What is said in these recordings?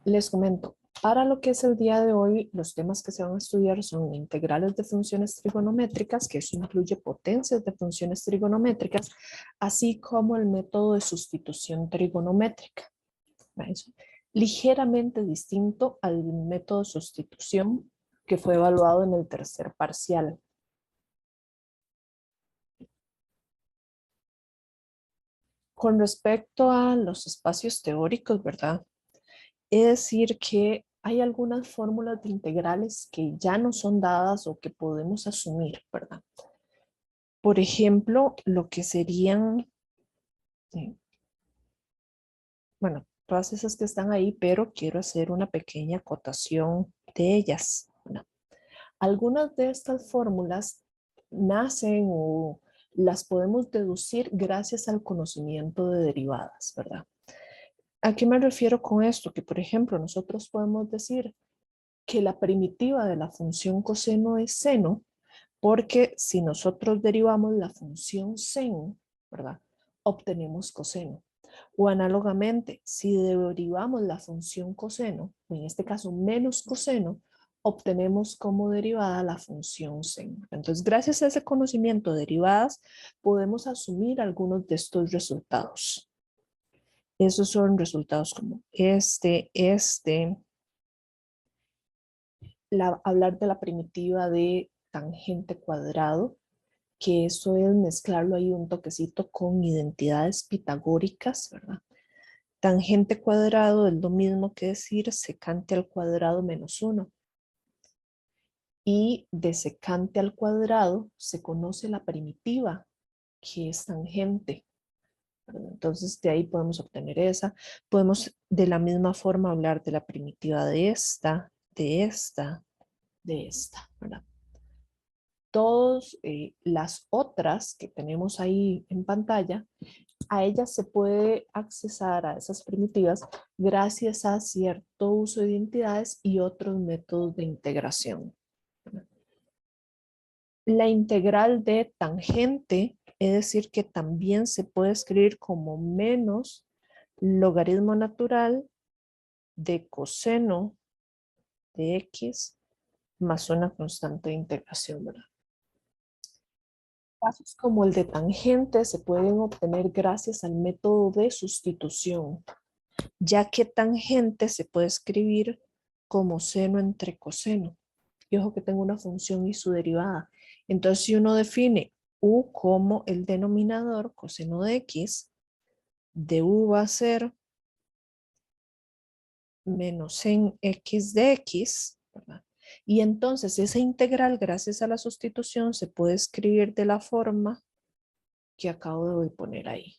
Les comento, para lo que es el día de hoy, los temas que se van a estudiar son integrales de funciones trigonométricas, que eso incluye potencias de funciones trigonométricas, así como el método de sustitución trigonométrica. Es ligeramente distinto al método de sustitución que fue evaluado en el tercer parcial. Con respecto a los espacios teóricos, ¿verdad? Es decir que hay algunas fórmulas de integrales que ya no son dadas o que podemos asumir, ¿verdad? Por ejemplo, lo que serían, eh, bueno, todas esas que están ahí, pero quiero hacer una pequeña acotación de ellas, ¿verdad? Algunas de estas fórmulas nacen o las podemos deducir gracias al conocimiento de derivadas, ¿verdad? ¿A qué me refiero con esto? Que, por ejemplo, nosotros podemos decir que la primitiva de la función coseno es seno, porque si nosotros derivamos la función sen, ¿verdad? Obtenemos coseno. O análogamente, si derivamos la función coseno, en este caso menos coseno, obtenemos como derivada la función sen. Entonces, gracias a ese conocimiento de derivadas, podemos asumir algunos de estos resultados. Esos son resultados como hablar de la primitiva de tangente cuadrado, que eso es mezclarlo ahí un toquecito con identidades pitagóricas, ¿verdad? Tangente cuadrado es lo mismo que decir secante al cuadrado menos 1. Y de secante al cuadrado se conoce la primitiva, que es tangente, ¿verdad? Entonces de ahí podemos obtener esa. Podemos de la misma forma hablar de la primitiva de esta, ¿verdad? Todas las otras que tenemos ahí en pantalla, a ellas se puede accesar a esas primitivas gracias a cierto uso de identidades y otros métodos de integración. La integral de tangente, es decir, que también se puede escribir como menos logaritmo natural de coseno de x más una constante de integración, ¿verdad? Casos como el de tangente se pueden obtener gracias al método de sustitución, ya que tangente se puede escribir como seno entre coseno. Y ojo que tengo una función y su derivada. Entonces, si uno define u como el denominador, coseno de x, de u va a ser menos en x de x, ¿verdad? Y entonces esa integral, gracias a la sustitución, se puede escribir de la forma que acabo de poner ahí.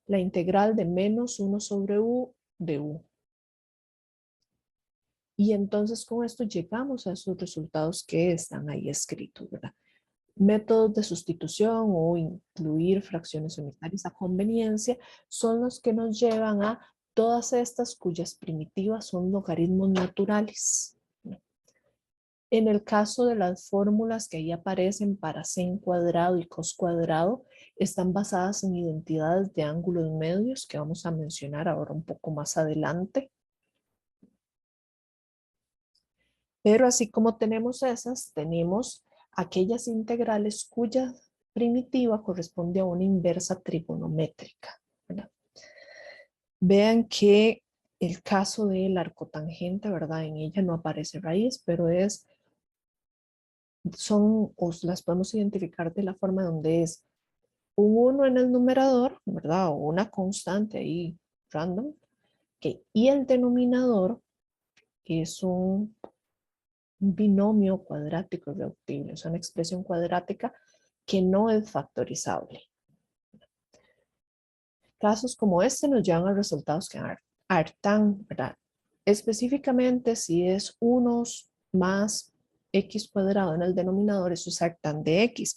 La integral de menos 1 sobre u de u. Y entonces con esto llegamos a esos resultados que están ahí escritos, ¿verdad? Métodos de sustitución o incluir fracciones unitarias a conveniencia son los que nos llevan a todas estas cuyas primitivas son logaritmos naturales. En el caso de las fórmulas que ahí aparecen para sin cuadrado y cos cuadrado, están basadas en identidades de ángulos medios que vamos a mencionar ahora un poco más adelante. Pero así como tenemos esas, tenemos aquellas integrales cuya primitiva corresponde a una inversa trigonométrica, ¿verdad? Vean que el caso del arcotangente, ¿verdad? En ella no aparece raíz, pero os las podemos identificar de la forma donde es un 1 en el numerador, ¿verdad? O una constante ahí random, y el denominador es un binomio cuadrático reductible, es una expresión cuadrática que no es factorizable. Casos como este nos llevan a resultados que hartan, ¿verdad? Específicamente si es 1 más x cuadrado en el denominador, eso es arctan de x.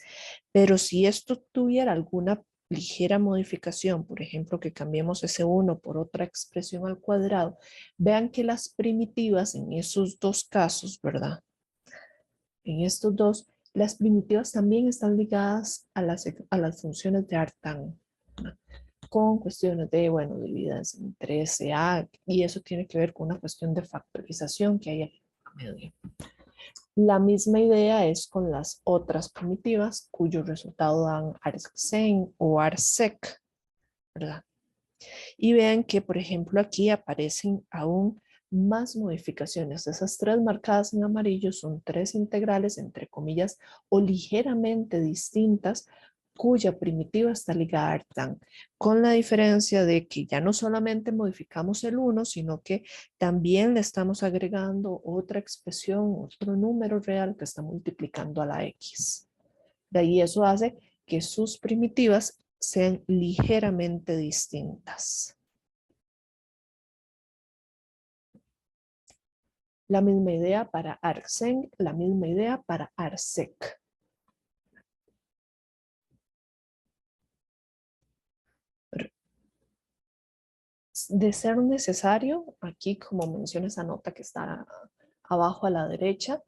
Pero si esto tuviera alguna ligera modificación, por ejemplo, que cambiemos ese 1 por otra expresión al cuadrado, vean que las primitivas en esos dos casos, ¿verdad? En estos dos, las primitivas también están ligadas a las funciones de artan. con cuestiones de, bueno, divididas entre SA, y eso tiene que ver con una cuestión de factorización que hay aquí a medio. La misma idea es con las otras primitivas cuyo resultado dan argsen o arsec, ¿verdad? Y vean que, por ejemplo, aquí aparecen aún más modificaciones. Esas tres marcadas en amarillo son tres integrales, entre comillas, o ligeramente distintas, cuya primitiva está ligada a arctan, con la diferencia de que ya no solamente modificamos el 1, sino que también le estamos agregando otra expresión, otro número real que está multiplicando a la x. De ahí eso hace que sus primitivas sean ligeramente distintas. La misma idea para argsen, la misma idea para arsec. De ser necesario, aquí como menciona esa nota que está abajo a la derecha,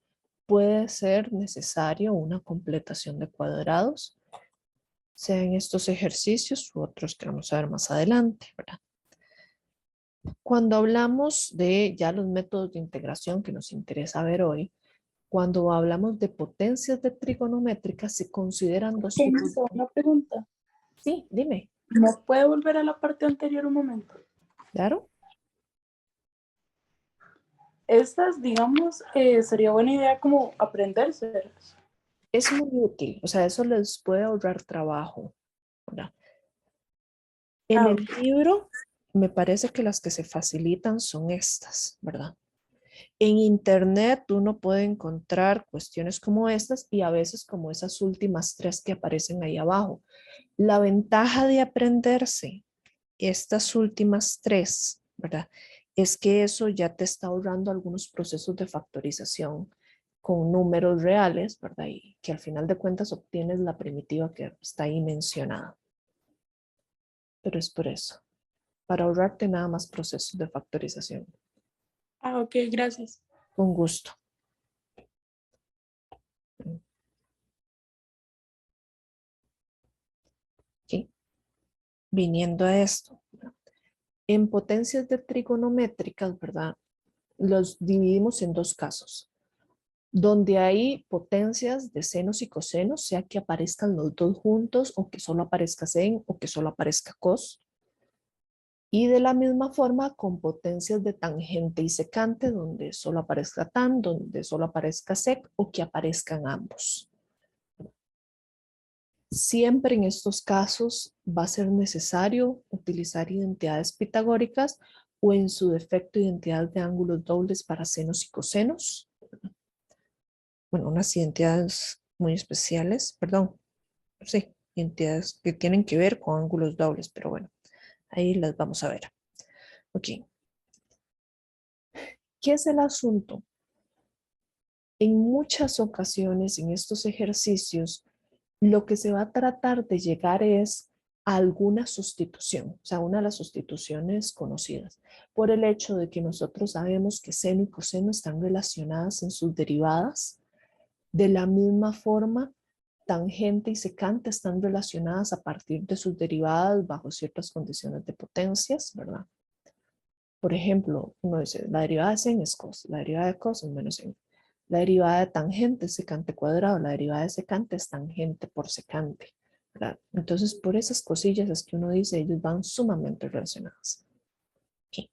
puede ser necesario una completación de cuadrados, sea en estos ejercicios u otros que vamos a ver más adelante, ¿verdad? Cuando hablamos de ya los métodos de integración que nos interesa ver hoy, cuando hablamos de potencias de trigonométricas se consideran dos tipos. Una pregunta. Sí, dime. ¿No puede volver a la parte anterior un momento? Claro. Estas, digamos, sería buena idea como aprendérselas. Es muy útil, o sea, eso les puede ahorrar trabajo, ¿verdad? En Ah, el ok. libro, me parece que las que se facilitan son estas, ¿verdad? En internet uno puede encontrar cuestiones como estas y a veces como esas últimas tres que aparecen ahí abajo. La ventaja de aprenderse estas últimas tres, ¿verdad? Es que eso ya te está ahorrando algunos procesos de factorización con números reales, ¿verdad? Y que al final de cuentas obtienes la primitiva que está ahí mencionada. Pero es por eso, para ahorrarte nada más procesos de factorización. Ah, ok, gracias. Con gusto. ¿Sí? Viniendo a esto, ¿verdad? En potencias de trigonométricas, ¿verdad? Los dividimos en dos casos. Donde hay potencias de senos y cosenos, sea que aparezcan los dos juntos o que solo aparezca sen o que solo aparezca cos. Y de la misma forma con potencias de tangente y secante, donde solo aparezca tan, donde solo aparezca sec o que aparezcan ambos. Siempre en estos casos va a ser necesario utilizar identidades pitagóricas o en su defecto identidades de ángulos dobles para senos y cosenos. Bueno, unas identidades muy especiales, perdón, sí, identidades que tienen que ver con ángulos dobles, pero bueno, ahí las vamos a ver. Ok, ¿qué es el asunto? En muchas ocasiones en estos ejercicios, lo que se va a tratar de llegar es a alguna sustitución, o sea, una de las sustituciones conocidas, por el hecho de que nosotros sabemos que seno y coseno están relacionadas en sus derivadas. De la misma forma, tangente y secante están relacionadas a partir de sus derivadas bajo ciertas condiciones de potencias, ¿verdad? Por ejemplo, uno dice, la derivada de sen es cos, la derivada de cos es menos sen. La derivada de tangente es secante cuadrado, la derivada de secante es tangente por secante, ¿verdad? Entonces, por esas cosillas es que uno dice, ellos van sumamente relacionados. Okay.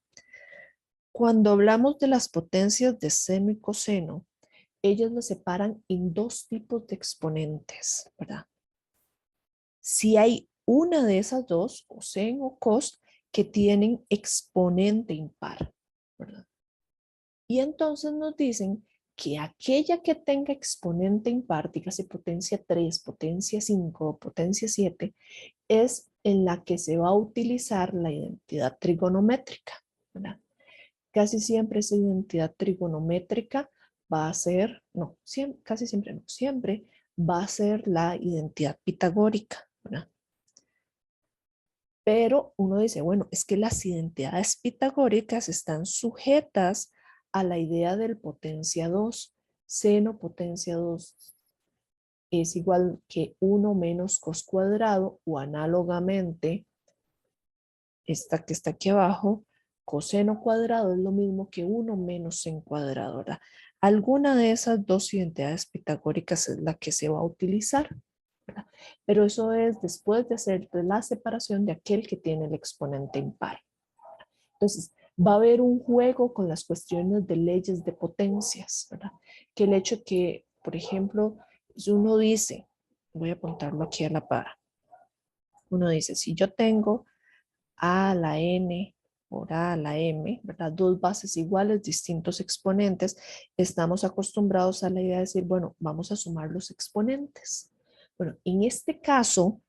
Cuando hablamos de las potencias de seno y coseno, ellos lo separan en dos tipos de exponentes, ¿verdad? Si hay una de esas dos, o sen o cos, que tienen exponente impar, ¿verdad? Y entonces nos dicen que aquella que tenga exponente impar, dígase potencia 3, potencia 5, potencia 7, es en la que se va a utilizar la identidad trigonométrica, ¿verdad? Casi siempre esa identidad trigonométrica va a ser, no, siempre, casi siempre no, siempre va a ser la identidad pitagórica, ¿verdad? Pero uno dice, bueno, es que las identidades pitagóricas están sujetas a la idea del potencia 2. Seno potencia 2 es igual que 1 menos cos cuadrado o análogamente esta que está aquí abajo, coseno cuadrado es lo mismo que 1 menos sen cuadrado, ¿verdad? Alguna de esas dos identidades pitagóricas es la que se va a utilizar, ¿verdad? Pero eso es después de hacer la separación de aquel que tiene el exponente impar. Entonces, va a haber un juego con las cuestiones de leyes de potencias, ¿verdad? Que el hecho que, por ejemplo, si uno dice, voy a apuntarlo aquí a la par, uno dice, si yo tengo a a la n por a a la m, ¿verdad? Dos bases iguales, distintos exponentes, estamos acostumbrados a la idea de decir, bueno, vamos a sumar los exponentes. Bueno, en este caso,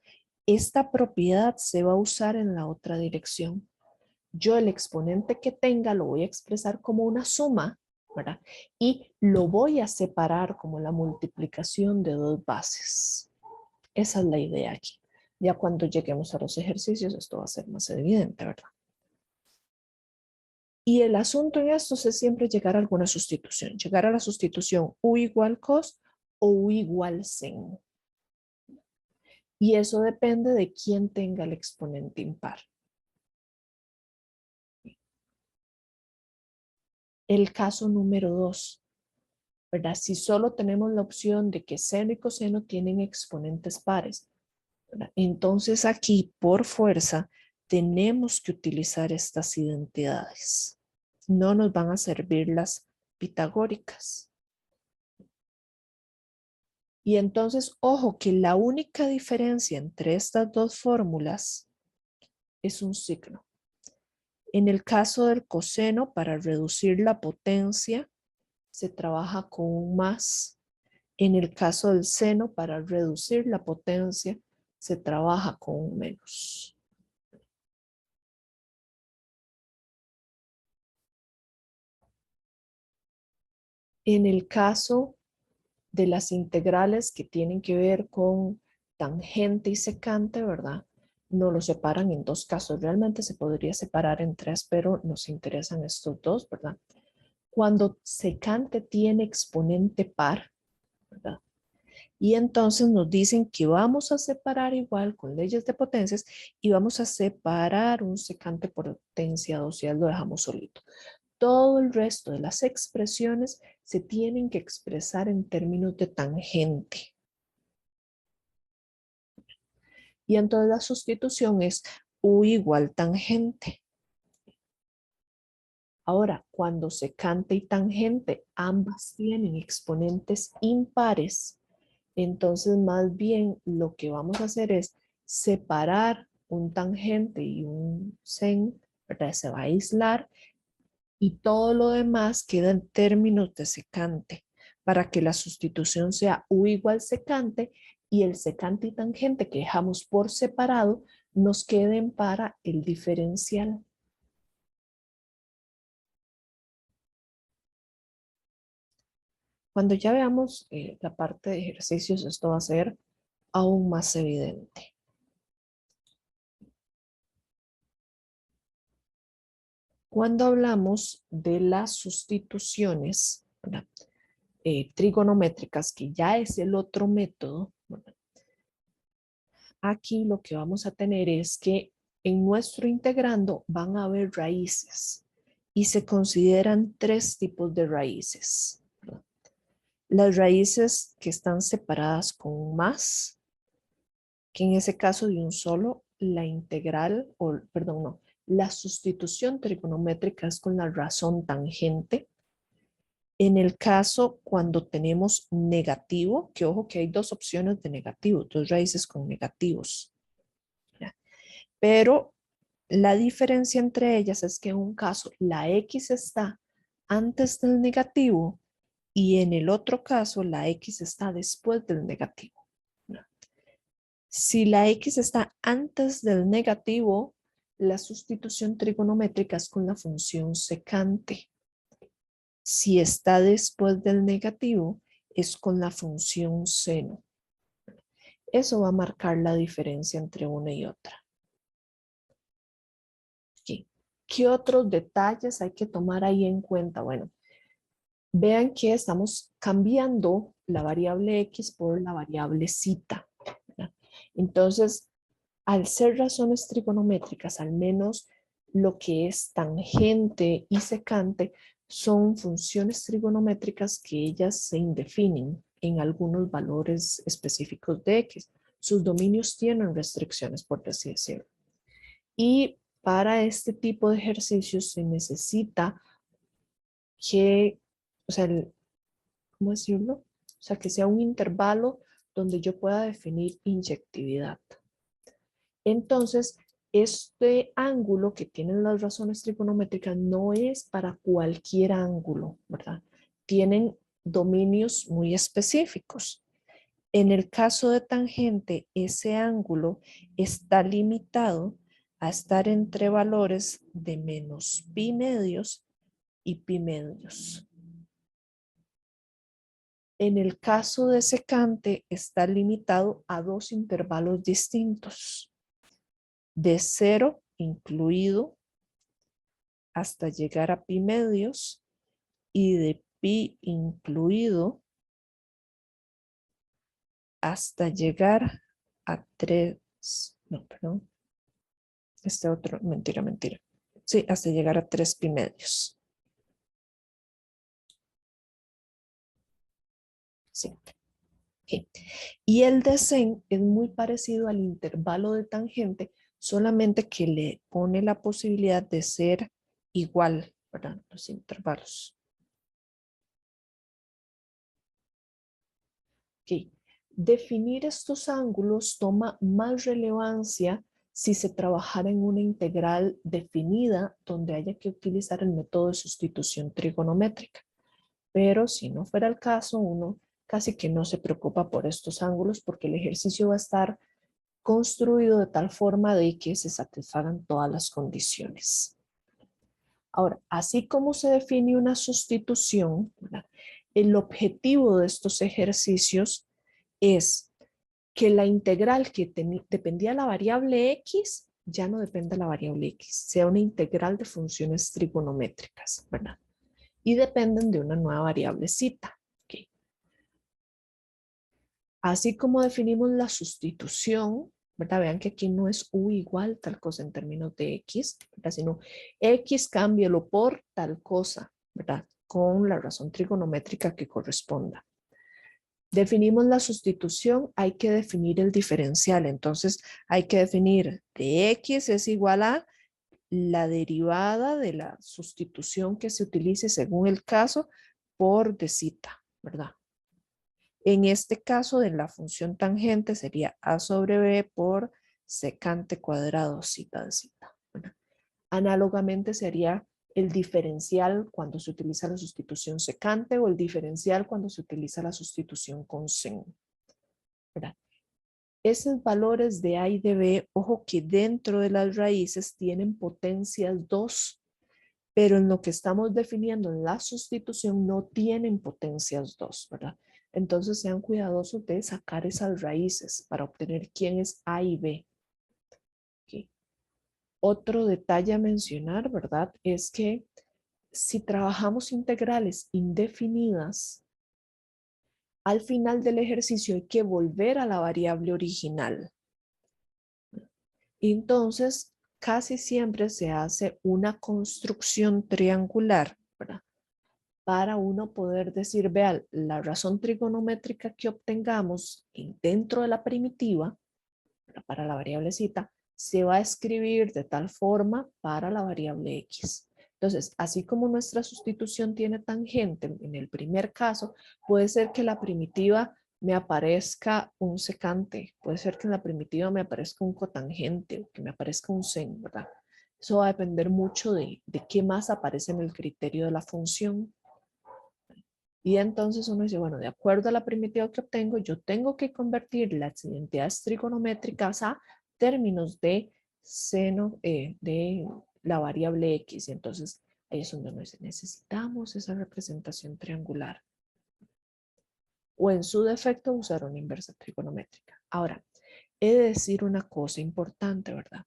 esta propiedad se va a usar en la otra dirección. Yo el exponente que tenga lo voy a expresar como una suma, ¿verdad? Y lo voy a separar como la multiplicación de dos bases. Esa es la idea aquí. Ya cuando lleguemos a los ejercicios esto va a ser más evidente, ¿verdad? Y el asunto en esto es siempre llegar a alguna sustitución. Llegar a la sustitución u igual cos o u igual sen. Y eso depende de quién tenga el exponente impar. El caso número 2, ¿verdad? Si solo tenemos la opción de que seno y coseno tienen exponentes pares, ¿verdad? Entonces aquí, por fuerza, tenemos que utilizar estas identidades. No nos van a servir las pitagóricas. Y entonces, ojo, que la única diferencia entre estas dos fórmulas es un signo. En el caso del coseno, para reducir la potencia, se trabaja con un más. En el caso del seno, para reducir la potencia, se trabaja con un menos. En el caso de las integrales que tienen que ver con tangente y secante, ¿verdad? No lo separan en dos casos. Realmente se podría separar en tres, pero nos interesan estos dos, ¿verdad? Cuando secante tiene exponente par, ¿verdad? Y entonces nos dicen que vamos a separar igual con leyes de potencias y vamos a separar un secante por potencia 2 y lo dejamos solito. Todo el resto de las expresiones se tienen que expresar en términos de tangente. Y entonces la sustitución es u igual tangente. Ahora, cuando secante y tangente ambas tienen exponentes impares, entonces más bien lo que vamos a hacer es separar un tangente y un sen, ¿verdad? Se va a aislar y todo lo demás queda en términos de secante para que la sustitución sea u igual secante y el secante y tangente que dejamos por separado nos queden para el diferencial. Cuando ya veamos la parte de ejercicios, esto va a ser aún más evidente. Cuando hablamos de las sustituciones, ¿verdad? Trigonométricas, que ya es el otro método, ¿verdad? Aquí lo que vamos a tener es que en nuestro integrando van a haber raíces y se consideran tres tipos de raíces, ¿verdad? Las raíces que están separadas con más, que en ese caso de un solo, la integral, o perdón, no, la sustitución trigonométrica es con la razón tangente. En el caso cuando tenemos negativo, que ojo que hay dos opciones de negativo, dos raíces con negativos, ¿ya? Pero la diferencia entre ellas es que en un caso la x está antes del negativo y en el otro caso la x está después del negativo, ¿ya? Si la x está antes del negativo, la sustitución trigonométrica es con la función secante. Si está después del negativo, es con la función seno. Eso va a marcar la diferencia entre una y otra. ¿Qué, ¿Qué otros detalles hay que tomar ahí en cuenta? Bueno, vean que estamos cambiando la variable x por la variable zeta, ¿verdad? Entonces, Al ser razones trigonométricas, al menos lo que es tangente y secante son funciones trigonométricas que ellas se indefinen en algunos valores específicos de X. Sus dominios tienen restricciones, por así decirlo. Y para este tipo de ejercicios se necesita que, o sea, ¿cómo decirlo? O sea, que sea un intervalo donde yo pueda definir inyectividad. Entonces, este ángulo que tienen las razones trigonométricas no es para cualquier ángulo, ¿verdad? Tienen dominios muy específicos. En el caso de tangente, ese ángulo está limitado a estar entre valores de menos pi medios y pi medios. En el caso de secante, está limitado a dos intervalos distintos, de 0 incluido hasta llegar a pi medios y de pi incluido hasta llegar a 3, no, perdón, este otro, mentira. Sí, hasta llegar a 3 pi medios. Sí. Okay. Y el descent es muy parecido al intervalo de tangente, solamente que le pone la posibilidad de ser igual, ¿verdad? Los intervalos. Okay. Definir estos ángulos toma más relevancia si se trabajara en una integral definida donde haya que utilizar el método de sustitución trigonométrica. Pero si no fuera el caso, uno casi que no se preocupa por estos ángulos porque el ejercicio va a estar construido de tal forma de que se satisfagan todas las condiciones. Ahora, así como se define una sustitución, ¿verdad? El objetivo de estos ejercicios es que la integral que dependía de la variable x ya no dependa de la variable x, sea una integral de funciones trigonométricas, ¿verdad? Y dependen de una nueva variable zeta. ¿Okay? Así como definimos la sustitución, ¿verdad? Vean que aquí no es u igual tal cosa en términos de x, ¿verdad? Sino x cámbialo por tal cosa, ¿verdad? Con la razón trigonométrica que corresponda. Definimos la sustitución, hay que definir el diferencial. Entonces, hay que definir que x es igual a la derivada de la sustitución que se utilice según el caso por de zeta, ¿verdad? En este caso de la función tangente sería a sobre b por secante cuadrado zeta de zeta. ¿Verdad? Análogamente sería el diferencial cuando se utiliza la sustitución secante o el diferencial cuando se utiliza la sustitución con sen. ¿Verdad? Esos valores de A y de B, ojo que dentro de las raíces tienen potencias 2, pero en lo que estamos definiendo en la sustitución no tienen potencias 2, ¿verdad? Entonces sean cuidadosos de sacar esas raíces para obtener quién es A y B. Okay. Otro detalle a mencionar, ¿verdad? Es que si trabajamos integrales indefinidas, al final del ejercicio hay que volver a la variable original. Entonces, casi siempre se hace una construcción triangular, ¿verdad? Para uno poder decir, vean, la razón trigonométrica que obtengamos dentro de la primitiva, para la variable zeta, se va a escribir de tal forma para la variable x. Entonces, así como nuestra sustitución tiene tangente en el primer caso, puede ser que la primitiva me aparezca un secante, puede ser que en la primitiva me aparezca un cotangente o que me aparezca un sen, ¿verdad? Eso va a depender mucho de qué más aparece en el criterio de la función. Y entonces uno dice, bueno, de acuerdo a la primitiva que obtengo, yo tengo que convertir las identidades trigonométricas a términos de seno de la variable x. Y entonces ahí es donde uno dice, necesitamos esa representación triangular. O en su defecto usar una inversa trigonométrica. Ahora, he de decir una cosa importante, ¿verdad?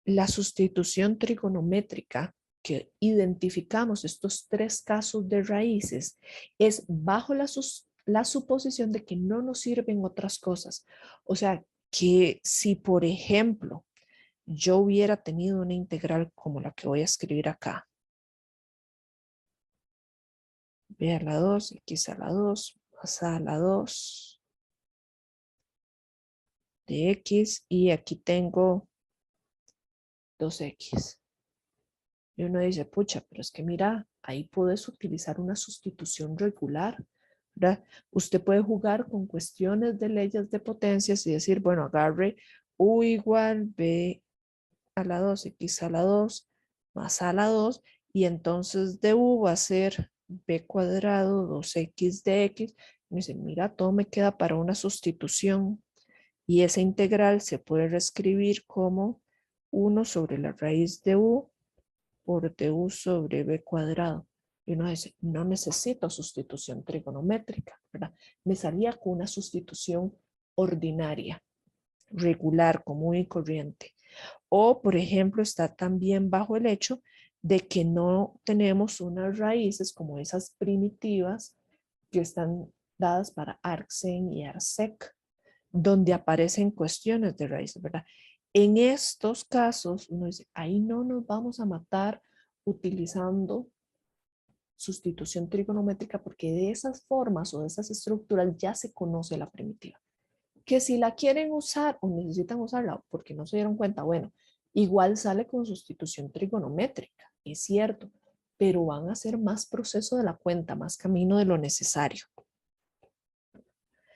La sustitución trigonométrica que identificamos estos tres casos de raíces es bajo la suposición de que no nos sirven otras cosas. O sea, que si, por ejemplo, yo hubiera tenido una integral como la que voy a escribir acá, b a la 2, x a la 2, más a la 2 de x, y aquí tengo 2x. Y uno dice, pucha, pero es que mira, ahí puedes utilizar una sustitución regular, ¿verdad? Usted puede jugar con cuestiones de leyes de potencias y decir, bueno, agarre u igual b a la 2, x a la 2, más a la 2, y entonces de u va a ser b cuadrado 2x de x. Y dice, mira, todo me queda para una sustitución. Y esa integral se puede reescribir como 1 sobre la raíz de u por du sobre b cuadrado. Y uno dice, no necesito sustitución trigonométrica, ¿verdad? Me salía con una sustitución ordinaria, regular, común y corriente. O, por ejemplo, está también bajo el hecho de que no tenemos unas raíces como esas primitivas que están dadas para ARCSEN y ARSEC, donde aparecen cuestiones de raíces, ¿verdad? En estos casos, uno dice, ahí no nos vamos a matar utilizando sustitución trigonométrica porque de esas formas o de esas estructuras ya se conoce la primitiva. Que si la quieren usar o necesitan usarla porque no se dieron cuenta, bueno, igual sale con sustitución trigonométrica, es cierto, pero van a hacer más proceso de la cuenta, más camino de lo necesario.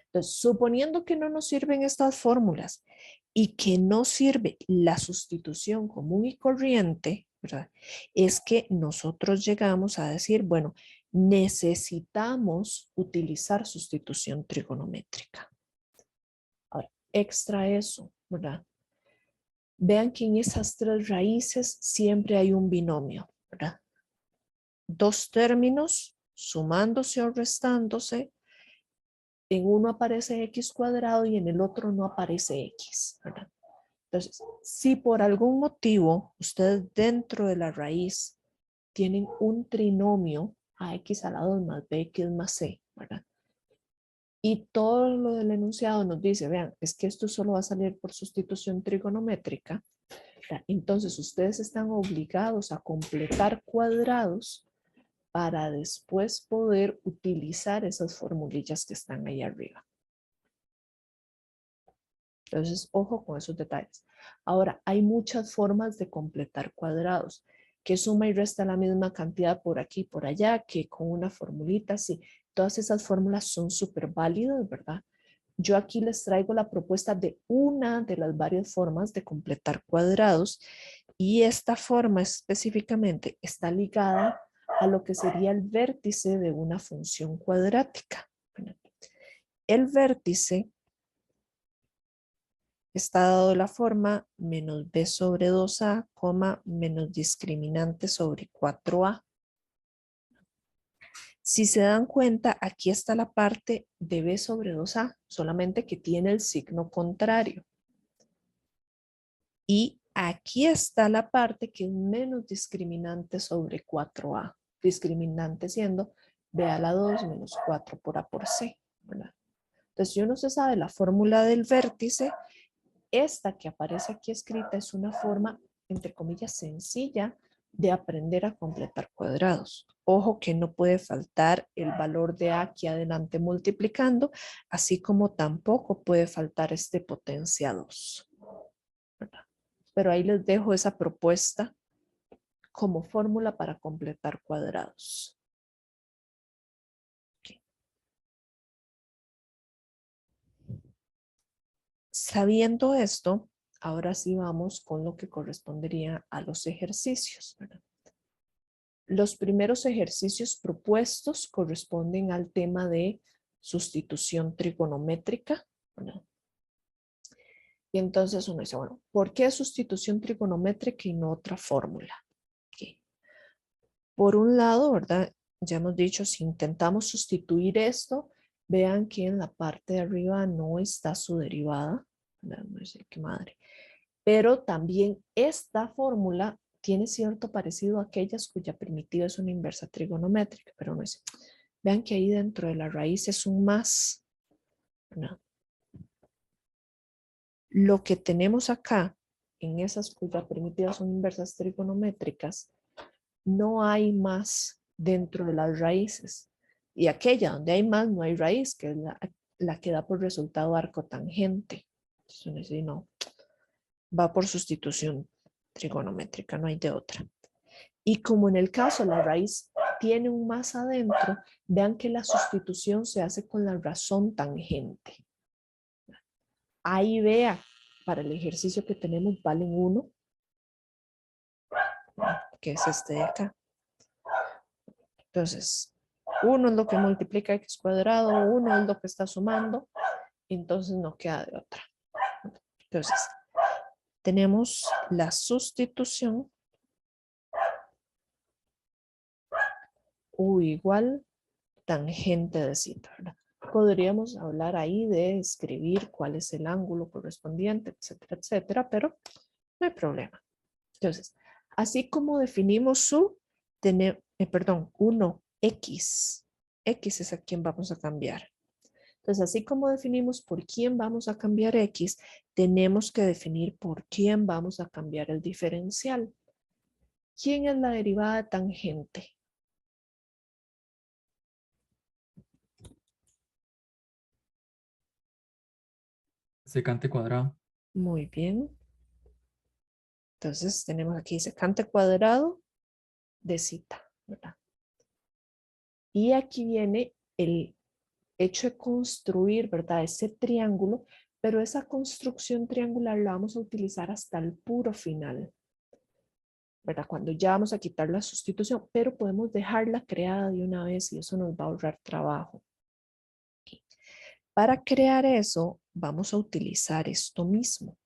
Entonces, suponiendo que no nos sirven estas fórmulas y que no sirve la sustitución común y corriente, ¿verdad? Es que nosotros llegamos a decir, bueno, necesitamos utilizar sustitución trigonométrica. Ahora, extra eso, ¿verdad? Vean que en esas tres raíces siempre hay un binomio, ¿verdad? Dos términos sumándose o restándose. En uno aparece x cuadrado y en el otro no aparece x, ¿verdad? Entonces, si por algún motivo ustedes dentro de la raíz tienen un trinomio ax a la 2 más bx más c, ¿verdad? Y todo lo del enunciado nos dice, vean, es que esto solo va a salir por sustitución trigonométrica, ¿verdad? Entonces ustedes están obligados a completar cuadrados para después poder utilizar esas formulillas que están ahí arriba. Entonces, ojo con esos detalles. Ahora, hay muchas formas de completar cuadrados, que suma y resta la misma cantidad por aquí y por allá, que con una formulita, sí. Todas esas fórmulas son súper válidas, ¿verdad? Yo aquí les traigo la propuesta de una de las varias formas de completar cuadrados y esta forma específicamente está ligada a lo que sería el vértice de una función cuadrática. El vértice está dado de la forma menos b sobre 2a, menos discriminante sobre 4a. Si se dan cuenta, aquí está la parte de b sobre 2a, solamente que tiene el signo contrario. Y aquí está la parte que es menos discriminante sobre 4a. Discriminante siendo b a la 2 menos 4 por a por c, ¿verdad? Entonces, si uno se sabe la fórmula del vértice, esta que aparece aquí escrita es una forma, entre comillas, sencilla de aprender a completar cuadrados. Ojo que no puede faltar el valor de a aquí adelante multiplicando, así como tampoco puede faltar este potencia 2, ¿verdad? Pero ahí les dejo esa propuesta como fórmula para completar cuadrados. Okay. Sabiendo esto, ahora sí vamos con lo que correspondería a los ejercicios, ¿verdad? Los primeros ejercicios propuestos corresponden al tema de sustitución trigonométrica, ¿verdad? Y entonces uno dice, bueno, ¿por qué sustitución trigonométrica y no otra fórmula? Okay. Por un lado, ¿verdad? Ya hemos dicho, si intentamos sustituir esto, vean que en la parte de arriba no está su derivada, ¿verdad? No sé qué madre. Pero también esta fórmula tiene cierto parecido a aquellas cuya primitiva es una inversa trigonométrica, pero no es. Vean que ahí dentro de la raíz es un más, ¿no? Lo que tenemos acá, en esas cuyas primitivas son inversas trigonométricas, no hay más dentro de las raíces. Y aquella donde hay más, no hay raíz, que es la que da por resultado arco tangente. Entonces, si no, va por sustitución trigonométrica, no hay de otra. Y como en el caso la raíz tiene un más adentro, vean que la sustitución se hace con la razón tangente. Ahí vea, para el ejercicio que tenemos valen 1, que es este de acá. Entonces, 1 es lo que multiplica x cuadrado, 1 es lo que está sumando, entonces no queda de otra. Entonces, tenemos la sustitución u igual tangente de cita, ¿verdad? Podríamos hablar ahí de escribir cuál es el ángulo correspondiente, etcétera, etcétera, pero no hay problema. Entonces, así como definimos su, 1x. X es a quien vamos a cambiar. Entonces, así como definimos por quién vamos a cambiar x, tenemos que definir por quién vamos a cambiar el diferencial. ¿Quién es la derivada de tangente? Secante cuadrado. Muy bien. Entonces, tenemos aquí secante cuadrado de cita, ¿verdad? Y aquí viene el hecho de construir, ¿verdad? Ese triángulo, pero esa construcción triangular la vamos a utilizar hasta el puro final, ¿verdad? Cuando ya vamos a quitar la sustitución, pero podemos dejarla creada de una vez y eso nos va a ahorrar trabajo. Para crear eso, vamos a utilizar esto mismo.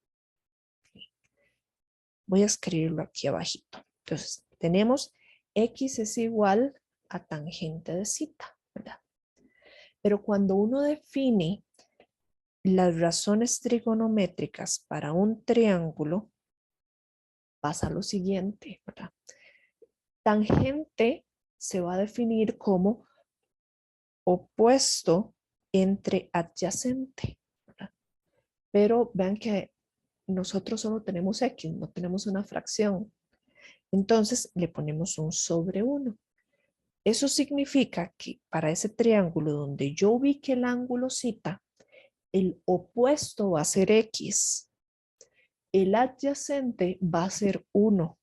Voy a escribirlo aquí abajito. Entonces, tenemos x es igual a tangente de cita, ¿verdad? Pero cuando uno define las razones trigonométricas para un triángulo, pasa lo siguiente, ¿verdad? Tangente se va a definir como opuesto entre adyacente, ¿verdad? Pero vean que nosotros solo tenemos x, no tenemos una fracción. Entonces le ponemos un sobre 1. Eso significa que para ese triángulo donde yo ubique el ángulo cita, el opuesto va a ser x. El adyacente va a ser 1.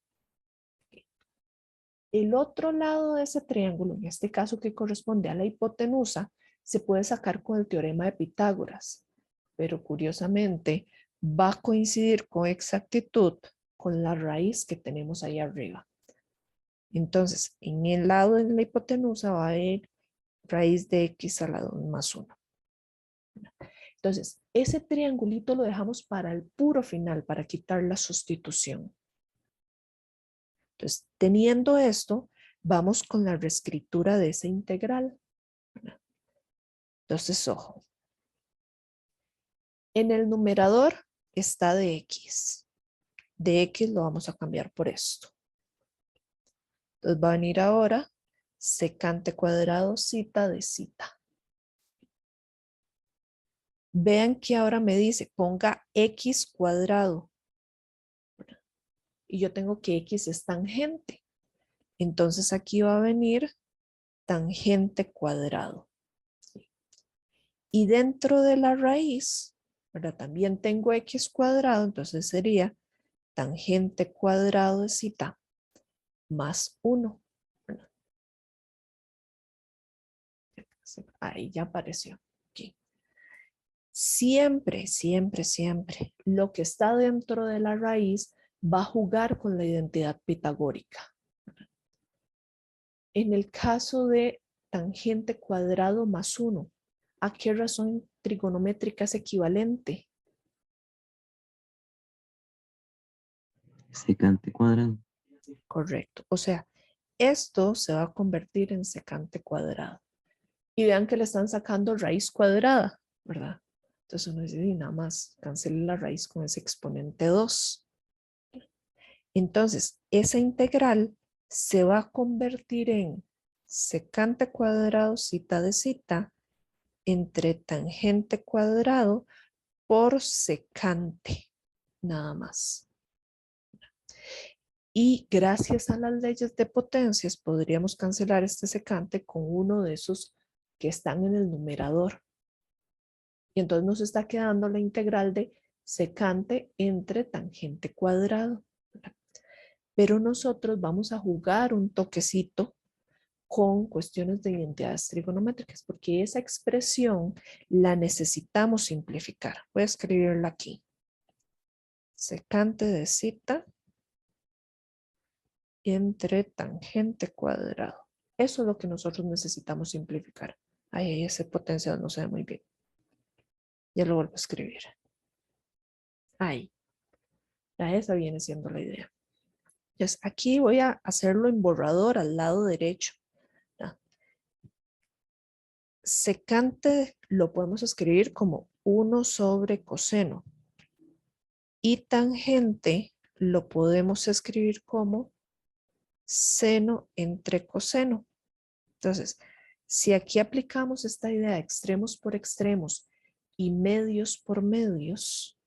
El otro lado de ese triángulo, en este caso que corresponde a la hipotenusa, se puede sacar con el teorema de Pitágoras, pero curiosamente va a coincidir con exactitud con la raíz que tenemos ahí arriba. Entonces, en el lado de la hipotenusa va a haber raíz de x a la 2 más 1. Entonces, ese triangulito lo dejamos para el puro final, para quitar la sustitución. Entonces, teniendo esto, vamos con la reescritura de esa integral. Entonces, ojo. En el numerador está de x. De x lo vamos a cambiar por esto. Entonces, va a venir ahora secante cuadrado cita de cita. Vean que ahora me dice, ponga x cuadrado. Y yo tengo que x es tangente. Entonces aquí va a venir tangente cuadrado. Y dentro de la raíz, ¿verdad? También tengo x cuadrado, entonces sería tangente cuadrado de cita más 1. ¿Verdad? Ahí ya apareció. Aquí. Siempre, siempre, siempre, lo que está dentro de la raíz va a jugar con la identidad pitagórica. En el caso de tangente cuadrado más 1, ¿a qué razón trigonométrica es equivalente? Secante cuadrado. Correcto. O sea, esto se va a convertir en secante cuadrado. Y vean que le están sacando raíz cuadrada, ¿verdad? Entonces uno dice, y nada más, cancele la raíz con ese exponente 2. Entonces, esa integral se va a convertir en secante cuadrado cita de cita entre tangente cuadrado, por secante, nada más. Y gracias a las leyes de potencias podríamos cancelar este secante con uno de esos que están en el numerador. Y entonces nos está quedando la integral de secante entre tangente cuadrado. Pero nosotros vamos a jugar un toquecito con cuestiones de identidades trigonométricas, porque esa expresión la necesitamos simplificar. Voy a escribirla aquí. Secante de zeta entre tangente cuadrado. Eso es lo que nosotros necesitamos simplificar. Ahí ese potencial no se ve muy bien. Ya lo vuelvo a escribir. Ahí. Ya esa viene siendo la idea. Entonces, aquí voy a hacerlo en borrador al lado derecho. ¿Ya? Secante lo podemos escribir como 1 sobre coseno. Y tangente lo podemos escribir como seno entre coseno. Entonces, si aquí aplicamos esta idea de extremos por extremos y medios por medios,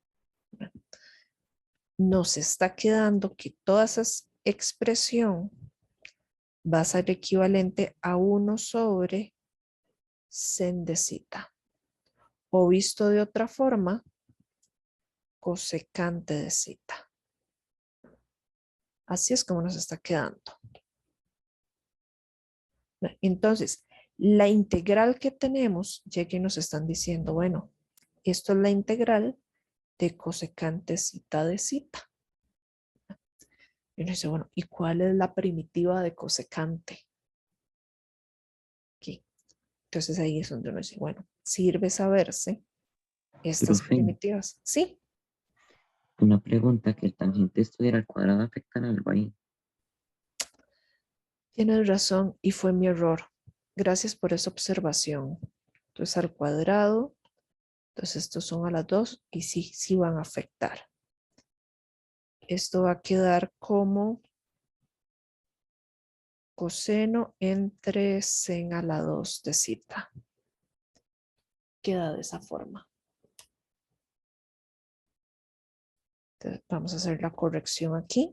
nos está quedando que toda esa expresión va a ser equivalente a 1 sobre sen de zeta. O visto de otra forma, cosecante de zeta. Así es como nos está quedando. Entonces, la integral que tenemos, ya que nos están diciendo, bueno, esto es la integral de cosecante zeta de zeta. Y uno dice, bueno, ¿y cuál es la primitiva de cosecante? Aquí. Entonces ahí es donde uno dice, bueno, sirve saberse estas Profe, primitivas. Sí, una pregunta, que el tangente estuviera al cuadrado afecta algo ahí. tienes razón y fue mi error. Gracias por esa observación. Entonces al cuadrado, entonces estos son a las 2 y sí van a afectar. Esto va a quedar como coseno entre sen a la 2 de zeta. Queda de esa forma. Entonces vamos a hacer la corrección aquí.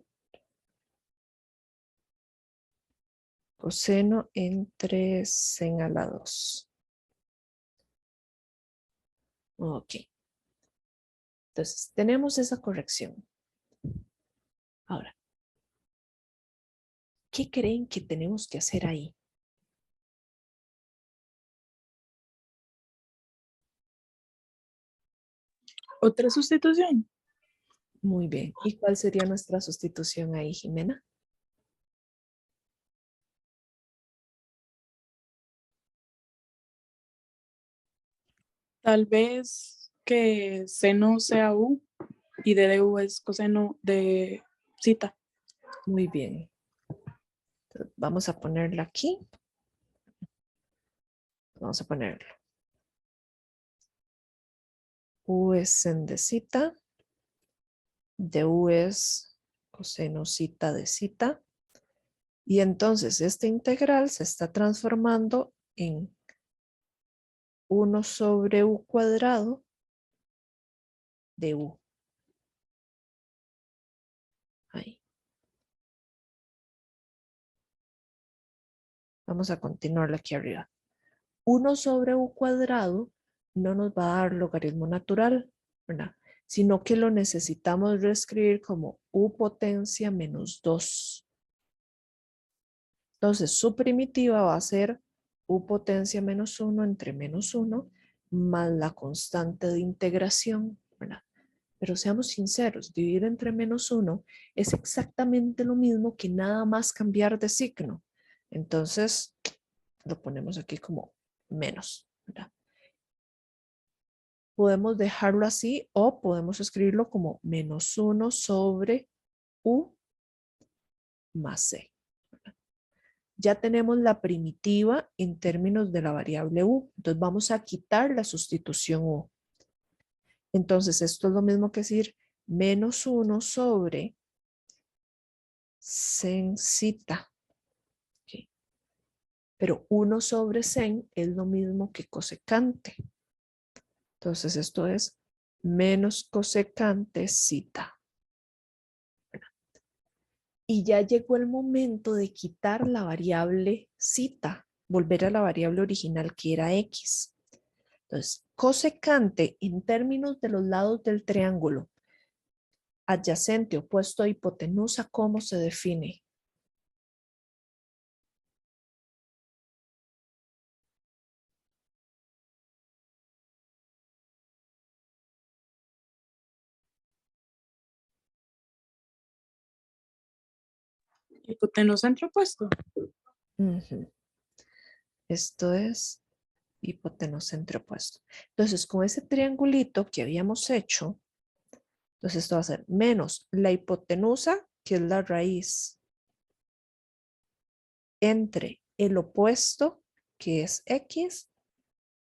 Coseno entre sen a la 2. Ok. Entonces tenemos esa corrección. Ahora, ¿qué creen que tenemos que hacer ahí? Otra sustitución. Muy bien. ¿Y cuál sería nuestra sustitución ahí, Jimena? Tal vez que seno sea u y DDU es coseno de zeta. Muy bien. Entonces, vamos a ponerla aquí. Vamos a ponerlo. U es sen de zeta. Du es coseno zeta de zeta. Y entonces esta integral se está transformando en 1 sobre u cuadrado de u. Ahí. Vamos a continuarla aquí arriba. 1 sobre u cuadrado no nos va a dar logaritmo natural, ¿verdad? Sino que lo necesitamos reescribir como u potencia menos 2. Entonces su primitiva va a ser u potencia menos 1 entre menos 1 más la constante de integración, ¿verdad? Pero seamos sinceros, dividir entre menos 1 es exactamente lo mismo que nada más cambiar de signo. Entonces lo ponemos aquí como menos, ¿verdad? Podemos dejarlo así o podemos escribirlo como menos 1 sobre u más c. Ya tenemos la primitiva en términos de la variable u. Entonces vamos a quitar la sustitución u. Entonces esto es lo mismo que decir menos 1 sobre sen zeta. Okay. Pero 1 sobre sen es lo mismo que cosecante. Entonces esto es menos cosecante zeta. Y ya llegó el momento de quitar la variable zeta, volver a la variable original que era x. Entonces, cosecante en términos de los lados del triángulo, adyacente, opuesto a hipotenusa, ¿cómo se define? Hipotenusa entre opuesto. Ujú. Esto es hipotenusa entre opuesto. Entonces, con ese triangulito que habíamos hecho, entonces esto va a ser menos la hipotenusa, que es la raíz, entre el opuesto, que es x,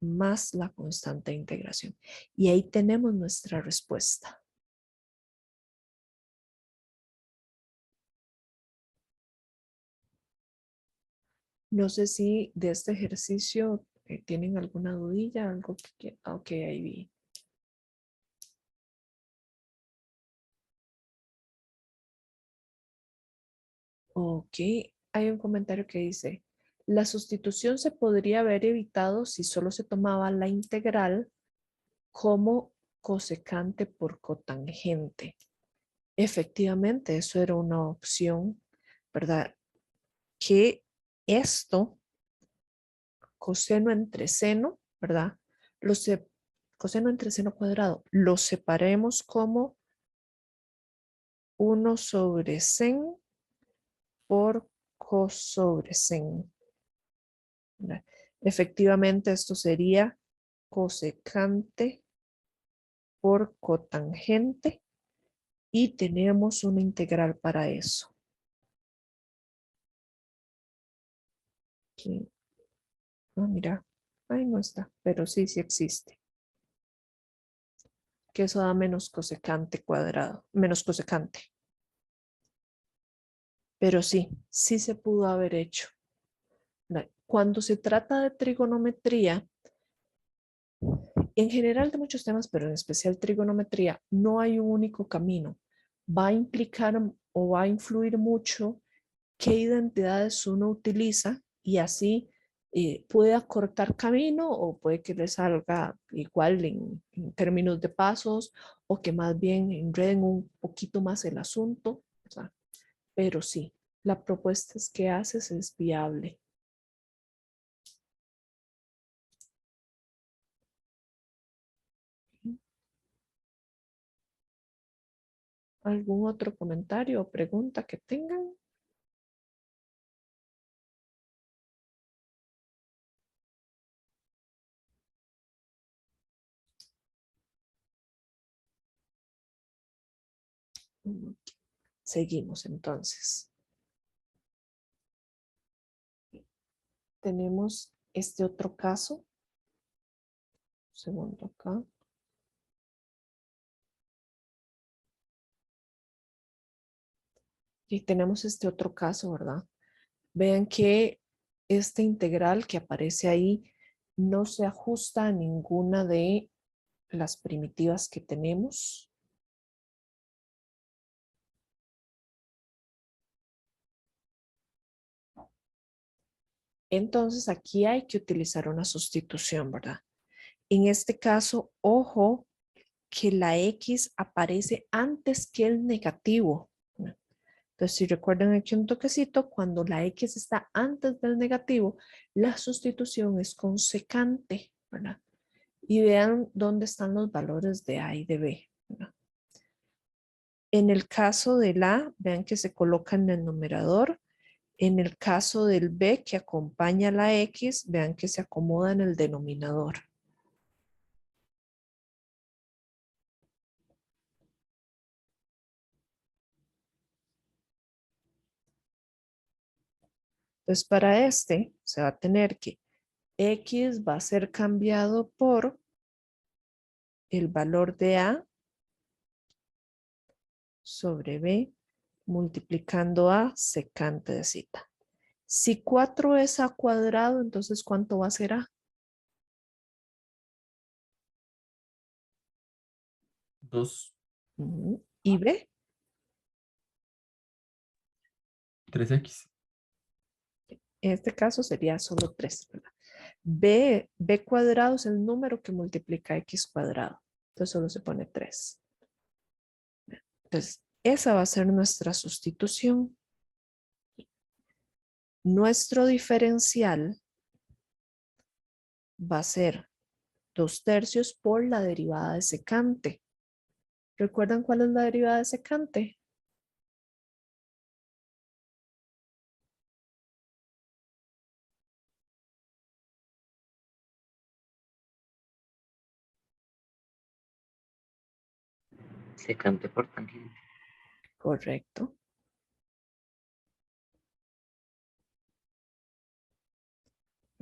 más la constante de integración. Y ahí tenemos nuestra respuesta. No sé si de este ejercicio tienen alguna dudilla, algo que ok, ahí vi. Ok, hay un comentario que dice, la sustitución se podría haber evitado si solo se tomaba la integral como cosecante por cotangente. Efectivamente, eso era una opción, ¿verdad? Que esto, coseno entre seno, ¿verdad? Coseno entre seno cuadrado, lo separemos como 1 sobre sen por cos sobre sen. ¿Verdad? Efectivamente, esto sería cosecante por cotangente y tenemos una integral para eso. Aquí. Ah, mira, ahí no está, pero sí, sí existe. Que eso da menos cosecante cuadrado, menos cosecante. Pero sí, sí se pudo haber hecho. Cuando se trata de trigonometría, en general de muchos temas, pero en especial trigonometría, no hay un único camino. Va a implicar o va a influir mucho qué identidades uno utiliza y así puede acortar camino o puede que le salga igual en términos de pasos o que más bien enreden un poquito más el asunto, ¿verdad? Pero sí, la propuesta es que haces es viable. ¿Algún otro comentario o pregunta que tengan? Seguimos entonces. Tenemos este otro caso. Un segundo acá. Y tenemos este otro caso, ¿verdad? Vean que esta integral que aparece ahí no se ajusta a ninguna de las primitivas que tenemos. Entonces aquí hay que utilizar una sustitución, ¿verdad? En este caso, ojo que la X aparece antes que el negativo. Entonces, si recuerdan aquí un toquecito, cuando la X está antes del negativo, la sustitución es con secante, ¿verdad? Y vean dónde están los valores de A y de B, ¿verdad? En el caso del A, vean que se coloca en el numerador. En el caso del B, que acompaña a la X, vean que se acomoda en el denominador. Entonces, para este, se va a tener que X va a ser cambiado por el valor de A sobre B multiplicando A secante de zeta. Si 4 es A cuadrado, entonces ¿cuánto va a ser A? 2, Ujú. ¿Y B? 3x. En este caso sería solo 3, ¿verdad? B cuadrado es el número que multiplica x cuadrado. Entonces solo se pone 3. Entonces, esa va a ser nuestra sustitución. Nuestro diferencial va a ser 2/3 por la derivada de secante. ¿Recuerdan cuál es la derivada de secante? Secante por tangente. Correcto.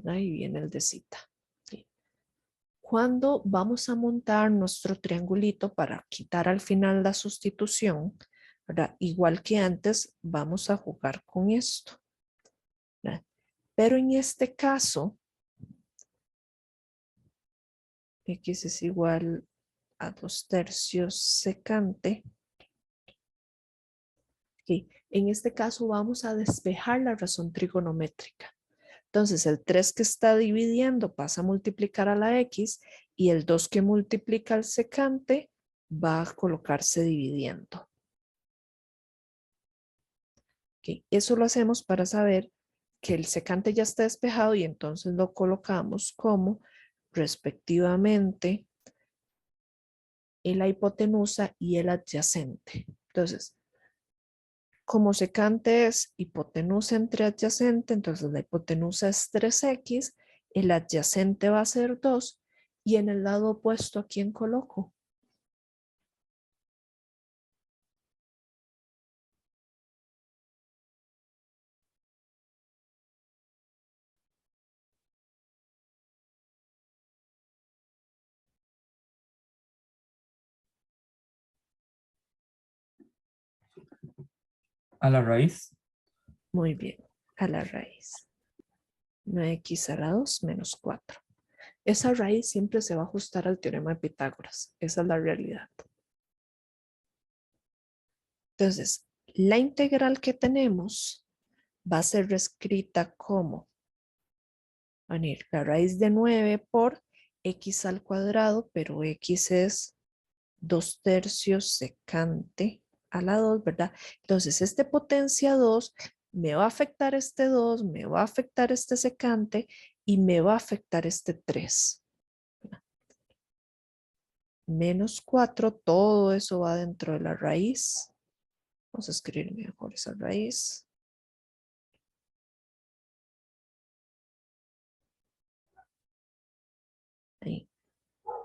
Ahí viene el de cita. Sí. Cuando vamos a montar nuestro triangulito para quitar al final la sustitución, ¿verdad? Igual que antes, vamos a jugar con esto, ¿verdad? Pero en este caso, x es igual a 2/3 secante. Okay. En este caso vamos a despejar la razón trigonométrica. Entonces el 3 que está dividiendo pasa a multiplicar a la x y el 2 que multiplica al secante va a colocarse dividiendo. Okay. Eso lo hacemos para saber que el secante ya está despejado y entonces lo colocamos como respectivamente la hipotenusa y el adyacente. Entonces, como secante es hipotenusa entre adyacente, entonces la hipotenusa es 3x, el adyacente va a ser 2 y en el lado opuesto, ¿a quién coloco? A la raíz. Muy bien, a la raíz. 9x a la 2 menos 4. Esa raíz siempre se va a ajustar al teorema de Pitágoras. Esa es la realidad. Entonces, la integral que tenemos va a ser reescrita como venir la raíz de 9 por x al cuadrado, pero x es 2/3 secante a la 2, ¿verdad? Entonces, este potencia 2 me va a afectar este 2, me va a afectar este secante y me va a afectar este 3. Menos 4, todo eso va dentro de la raíz. Vamos a escribir mejor esa raíz. Ahí.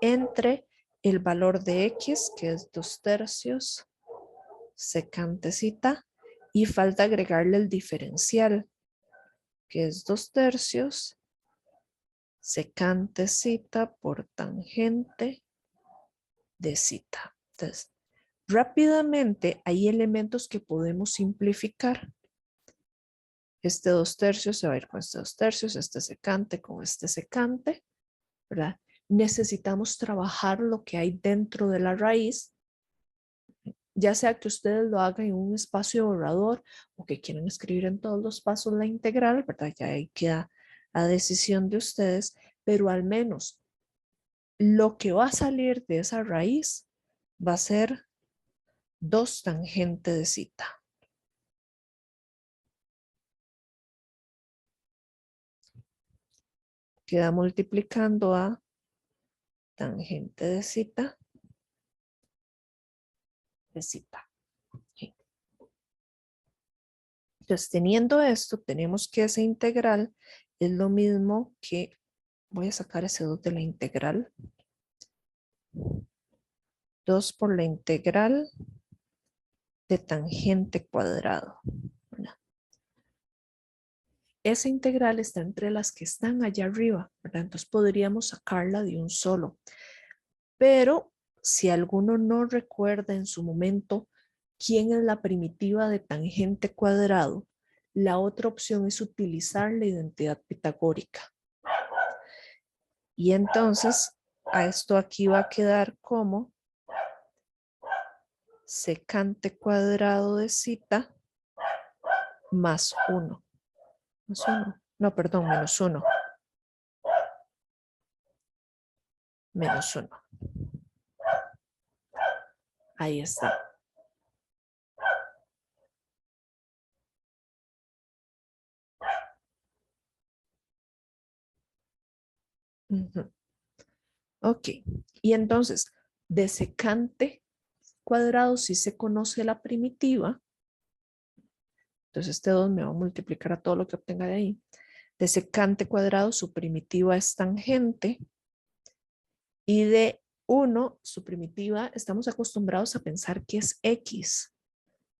Entre el valor de x, que es 2/3, secantecita, y falta agregarle el diferencial, que es 2/3, secantecita por tangente de cita. Entonces, rápidamente hay elementos que podemos simplificar. Este 2/3 se va a ir con este 2/3, este secante con este secante, ¿verdad? Necesitamos trabajar lo que hay dentro de la raíz, ya sea que ustedes lo hagan en un espacio borrador o que quieran escribir en todos los pasos la integral, ¿verdad? Ya ahí queda a decisión de ustedes, pero al menos lo que va a salir de esa raíz va a ser 2 tangente de cita. Queda multiplicando a tangente de cita. Entonces, teniendo esto, tenemos que esa integral es lo mismo que, voy a sacar ese 2 de la integral. 2 por la integral de tangente cuadrado. ¿Verdad? Esa integral está entre las que están allá arriba, ¿verdad? Entonces podríamos sacarla de un solo. Pero si alguno no recuerda en su momento quién es la primitiva de tangente cuadrado, la otra opción es utilizar la identidad pitagórica. Y entonces a esto aquí va a quedar como secante cuadrado de zeta más 1. Más 1. No, perdón, menos 1. Menos 1. Ahí está. Ujú. Ok. Y entonces, de secante cuadrado si se conoce la primitiva. Entonces este 2 me va a multiplicar a todo lo que obtenga de ahí. De secante cuadrado su primitiva es tangente. Y de 1 su primitiva estamos acostumbrados a pensar que es x.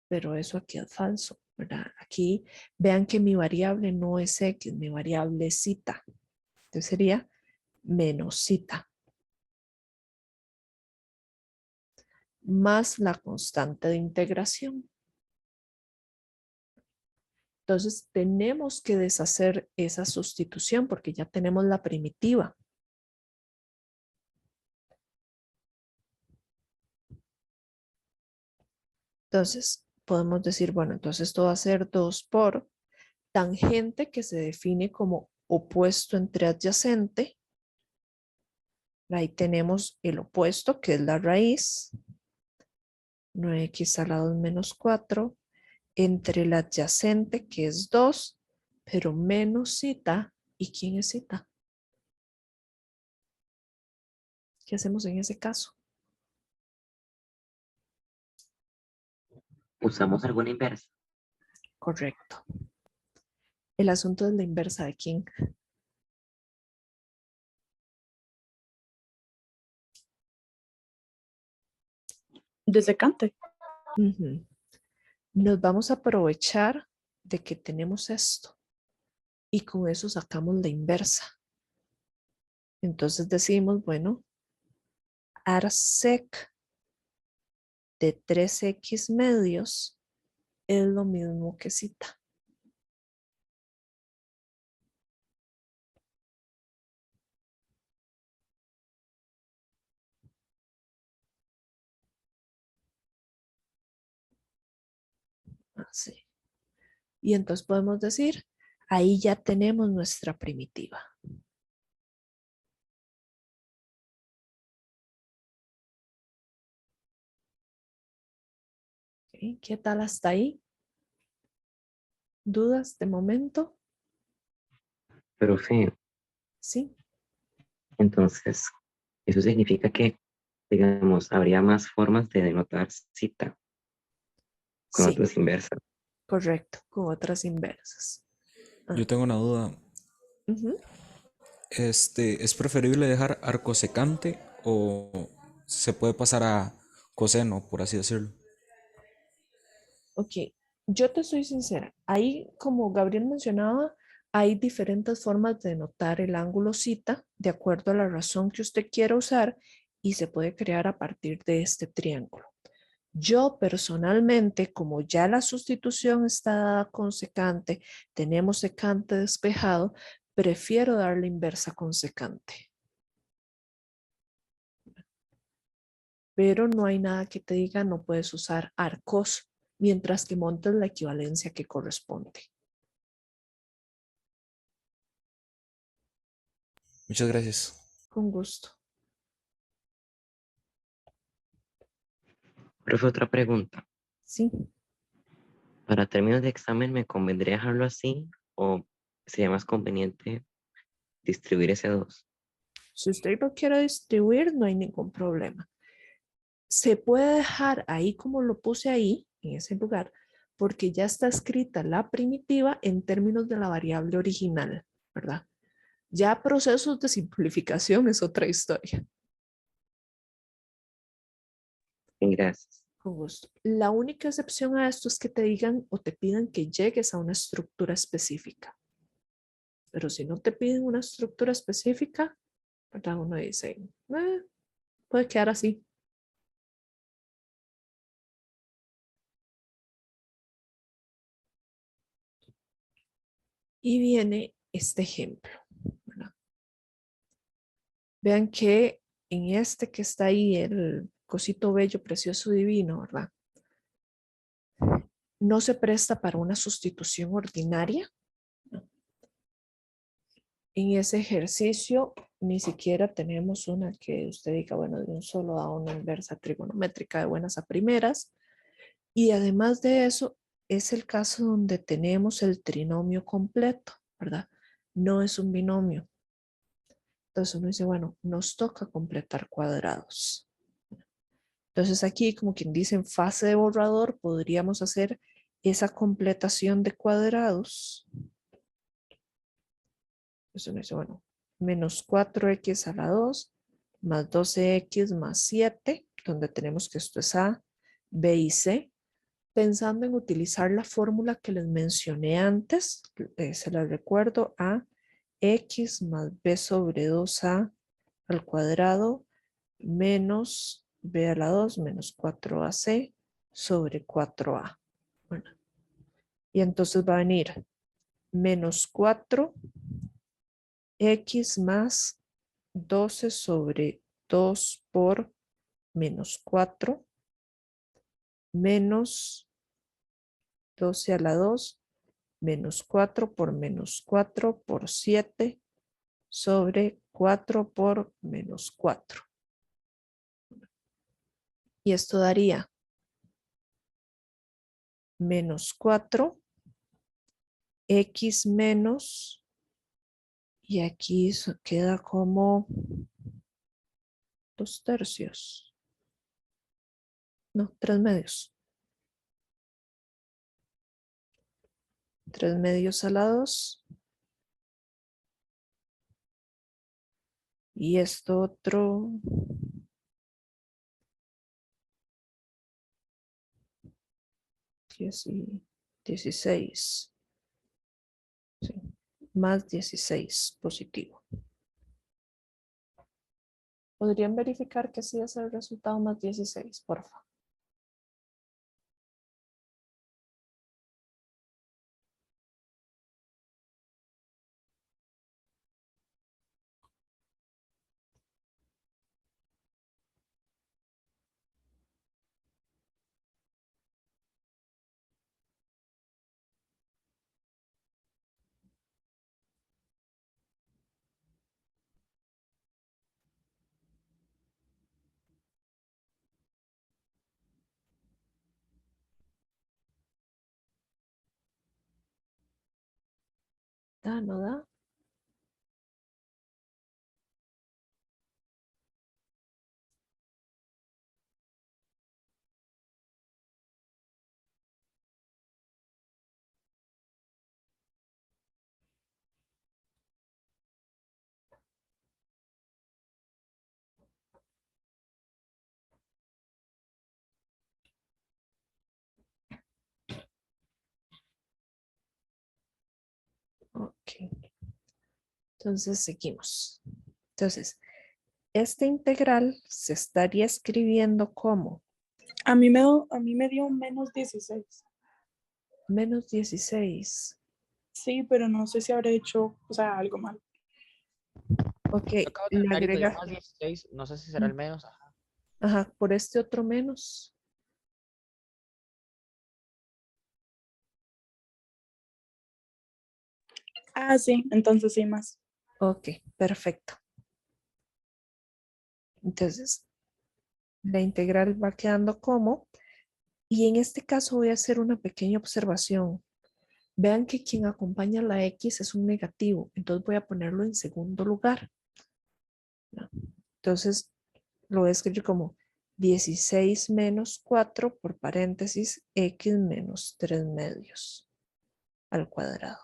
Pero eso aquí es falso, ¿verdad? Aquí vean que mi variable no es x, mi variable es zeta. Entonces sería menos zeta. Más la constante de integración. Entonces tenemos que deshacer esa sustitución porque ya tenemos la primitiva. Entonces podemos decir, bueno, entonces esto va a ser 2 por tangente que se define como opuesto entre adyacente. Ahí tenemos el opuesto que es la raíz. 9x a la 2 menos 4 entre el adyacente que es 2, pero menos zeta. ¿Y quién es zeta? ¿Qué hacemos en ese caso? Usamos alguna inversa. Correcto. El asunto es la inversa de quién. De secante. Ujú. Nos vamos a aprovechar de que tenemos esto y con eso sacamos la inversa. Entonces decimos, bueno, arsec de 3x medios es lo mismo que zeta. Así. Y entonces podemos decir, ahí ya tenemos nuestra primitiva. ¿Okay? ¿Qué tal hasta ahí? ¿Dudas de momento? Profe, Sí. entonces, eso significa que, digamos, habría más formas de denotar cita con Sí, otras inversas. correcto, con otras inversas. Yo Ah, tengo una duda. ujú. ¿Es preferible dejar arco secante o se puede pasar a coseno, por así decirlo? Ok, yo te soy sincera. Ahí, como Gabriel mencionaba, hay diferentes formas de notar el ángulo zeta de acuerdo a la razón que usted quiera usar y se puede crear a partir de este triángulo. Yo personalmente, como ya la sustitución está dada con secante, tenemos secante despejado, prefiero darle inversa con secante. Pero no hay nada que te diga no puedes usar arcos mientras que montes la equivalencia que corresponde. Muchas gracias. Con gusto. Profe, otra pregunta. Sí. ¿Para términos de examen me convendría dejarlo así o sería más conveniente distribuir ese 2? Si usted lo quiere distribuir, no hay ningún problema. Se puede dejar ahí como lo puse ahí, en ese lugar, porque ya está escrita la primitiva en términos de la variable original, ¿verdad? Ya procesos de simplificación es otra historia. Gracias. Con gusto. La única excepción a esto es que te digan o te pidan que llegues a una estructura específica. Pero si no te piden una estructura específica, ¿verdad? Uno dice, puede quedar así. Y viene este ejemplo, ¿verdad? Vean que en este que está ahí, el cosito bello, precioso, divino, ¿verdad? no se presta para una sustitución ordinaria. En ese ejercicio ni siquiera tenemos una que usted diga, bueno, de un solo a una inversa trigonométrica de buenas a primeras. Y además de eso, es el caso donde tenemos el trinomio completo, ¿verdad? No es un binomio. Entonces uno dice, bueno, nos toca completar cuadrados. Entonces aquí, como quien dice, en fase de borrador, podríamos hacer esa completación de cuadrados. Entonces uno dice, bueno, menos 4x a la 2, más 12x más 7, donde tenemos que esto es A, B y C. Pensando en utilizar la fórmula que les mencioné antes, se la recuerdo, a x más b sobre 2a al cuadrado menos b a la 2 menos 4ac sobre 4a. Bueno, y entonces va a venir menos 4x más 12 sobre 2 por menos 4 menos 12 a la 2 menos 4 por menos 4 por 7 sobre 4 por menos 4. Y esto daría menos 4, x menos, y aquí queda como 2/3. No, 3/2. 3/2 a la 2. Y esto otro. Y 16. Sí. Más 16 positivo. ¿Podrían verificar que sí es el resultado más 16, por favor? ¿Da, no da? Ok. Entonces seguimos. Entonces, este integral se estaría escribiendo como A mí me dio menos 16. menos 16. Sí, pero no sé si habré hecho, o sea, algo mal. Ok, Yo acabo de le terminar y me dio agrega, más 16. No sé si será el menos. Ajá. ajá, por este otro menos. Ah, sí, entonces sí más. Ok, perfecto. Entonces, la integral va quedando como, y en este caso voy a hacer una pequeña observación. Vean que quien acompaña la X es un negativo, entonces voy a ponerlo en segundo lugar, ¿no? Entonces, lo voy a escribir como 16 menos 4 por paréntesis X menos 3/2 al cuadrado.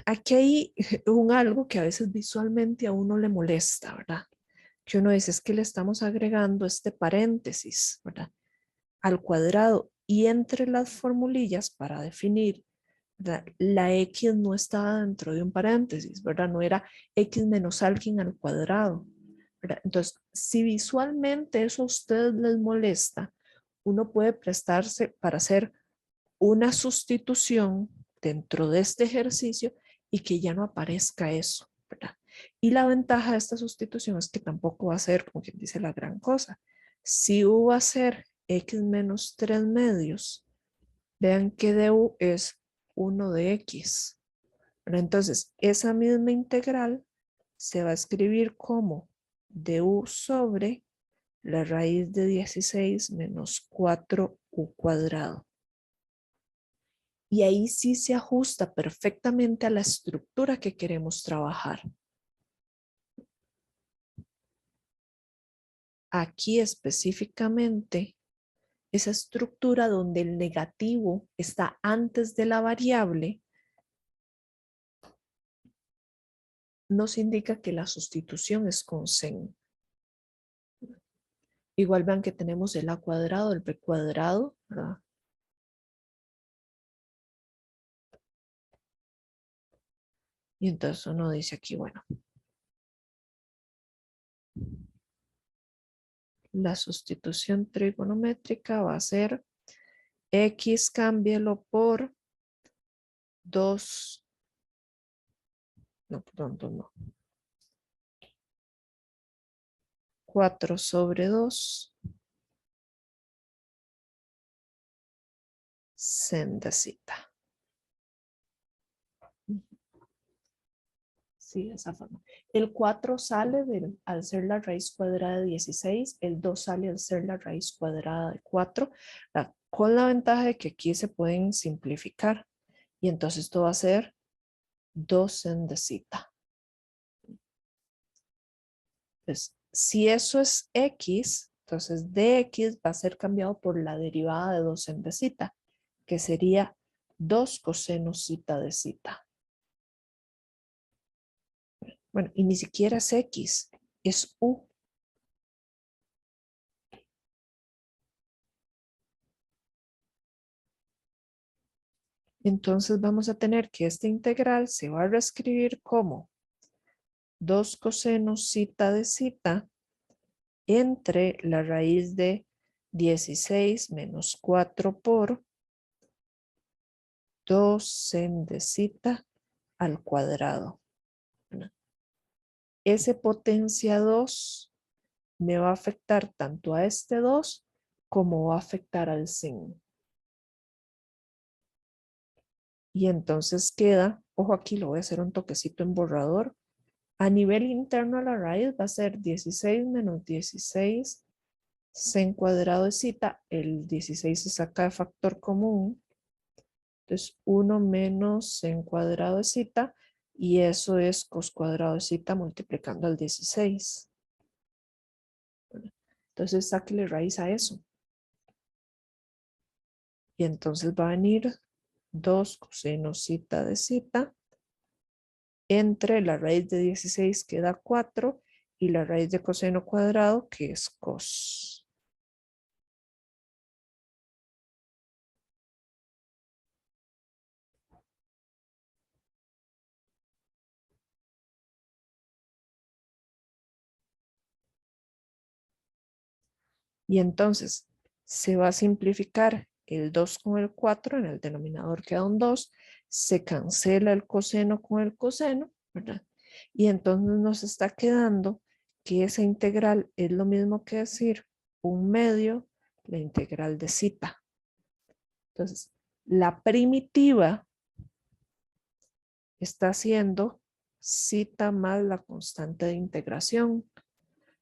Aquí hay un algo que a veces visualmente a uno le molesta, ¿verdad? Que uno dice es que le estamos agregando este paréntesis, ¿verdad? Al cuadrado, y entre las formulillas para definir, ¿verdad? La X no estaba dentro de un paréntesis, ¿verdad? No era X menos alguien al cuadrado, ¿verdad? Entonces, si visualmente eso a ustedes les molesta, uno puede prestarse para hacer una sustitución dentro de este ejercicio y que ya no aparezca eso, ¿verdad? Y la ventaja de esta sustitución es que tampoco va a ser, como quien dice, la gran cosa. Sí va a ser x menos 3 medios. Vean que du es 1 de x. Entonces, esa misma integral se va a escribir como du sobre la raíz de 16 menos 4u cuadrado. Y ahí sí se ajusta perfectamente a la estructura que queremos trabajar. Aquí específicamente, esa estructura donde el negativo está antes de la variable, nos indica que la sustitución es con sen. Igual vean que tenemos el a cuadrado, el b cuadrado, ¿verdad? Y entonces uno dice aquí, bueno, la sustitución trigonométrica va a ser x, cámbielo por 2, no, perdón, no. 4 sobre 2 sen de zeta. Sí, de esa forma. El 4 sale al ser la raíz cuadrada de 16, el 2 sale al ser la raíz cuadrada de 4, con la ventaja de que aquí se pueden simplificar. Y entonces esto va a ser 2 sen de zeta. Pues, si eso es x, entonces dx va a ser cambiado por la derivada de 2 sen de zeta, que sería 2 coseno zeta de zeta. Bueno, y ni siquiera es x, es u. Entonces vamos a tener que esta integral se va a reescribir como 2 coseno zeta de zeta entre la raíz de 16 menos 4 por 2 sen de zeta al cuadrado. Ese potencia 2 me va a afectar tanto a este 2 como va a afectar al sen. Y entonces queda, ojo aquí, lo voy a hacer un toquecito en borrador. A nivel interno a la raíz va a ser 16 menos 16 sen cuadrado de zeta. El 16 se saca de factor común. Entonces 1 menos sen cuadrado de zeta. Y eso es cos cuadrado de zeta multiplicando al 16. Entonces sáquele raíz a eso. Y entonces va a venir 2 coseno zeta de zeta entre la raíz de 16 que da 4 y la raíz de coseno cuadrado que es cos. Y entonces se va a simplificar el 2 con el 4, en el denominador queda un 2, se cancela el coseno con el coseno, ¿verdad? Y entonces nos está quedando que esa integral es lo mismo que decir 1/2 la integral de zeta. Entonces, la primitiva está haciendo zeta más la constante de integración.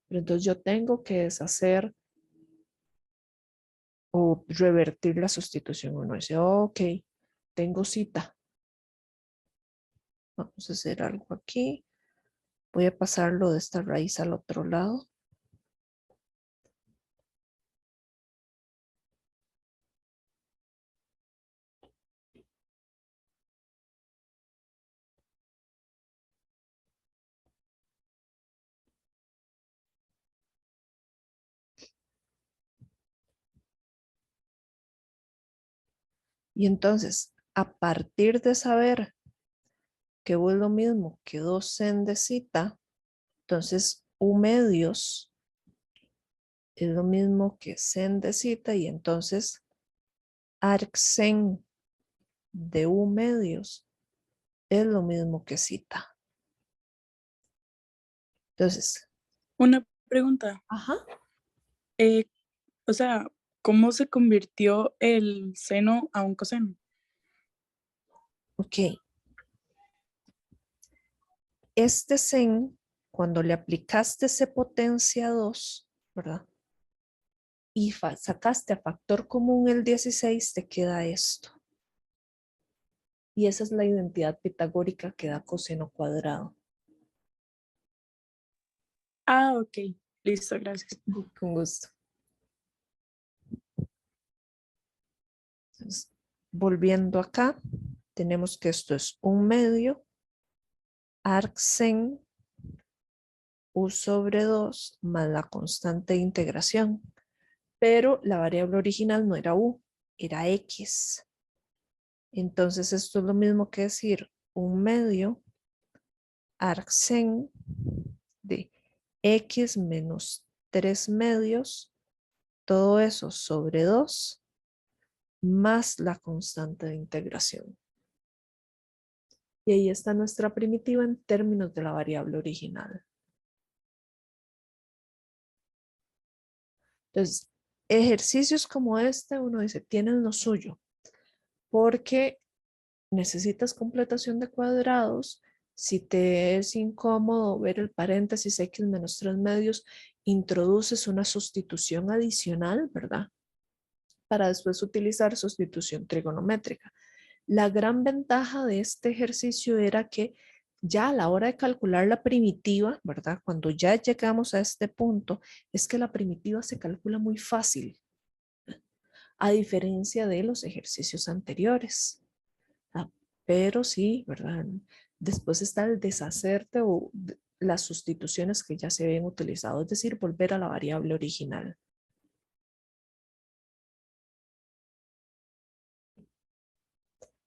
Pero entonces yo tengo que deshacer o revertir la sustitución. Uno dice, ok, tengo zeta. Vamos a hacer algo aquí. Voy a pasarlo de esta raíz al otro lado. Y entonces, a partir de saber que es lo mismo que 2 sen de zeta, entonces u medios es lo mismo que sen de zeta y entonces arc sen de u medios es lo mismo que zeta. Entonces, Una pregunta. ajá, eh, o sea, ¿Cómo se convirtió el seno a un coseno? Ok. Este sen, cuando le aplicaste ese potencia 2, ¿verdad? Y sacaste a factor común el 16, te queda esto. Y esa es la identidad pitagórica que da coseno cuadrado. Ah, ok. Listo, gracias. Con gusto. Entonces, volviendo acá, tenemos que esto es 1/2 arcsen u sobre 2 más la constante de integración. Pero la variable original no era u, era x. Entonces esto es lo mismo que decir 1/2 arcsen de x menos 3/2, todo eso sobre 2 más la constante de integración. Y ahí está nuestra primitiva en términos de la variable original. Entonces, ejercicios como este, uno dice, tienen lo suyo, porque necesitas completación de cuadrados. Si te es incómodo ver el paréntesis x menos 3/2, introduces una sustitución adicional, ¿verdad? Para después utilizar sustitución trigonométrica. La gran ventaja de este ejercicio era que ya a la hora de calcular la primitiva, ¿verdad? Cuando ya llegamos a este punto, es que la primitiva se calcula muy fácil, a diferencia de los ejercicios anteriores. Pero sí, ¿verdad? Después está el deshacerte o las sustituciones que ya se habían utilizado, es decir, volver a la variable original.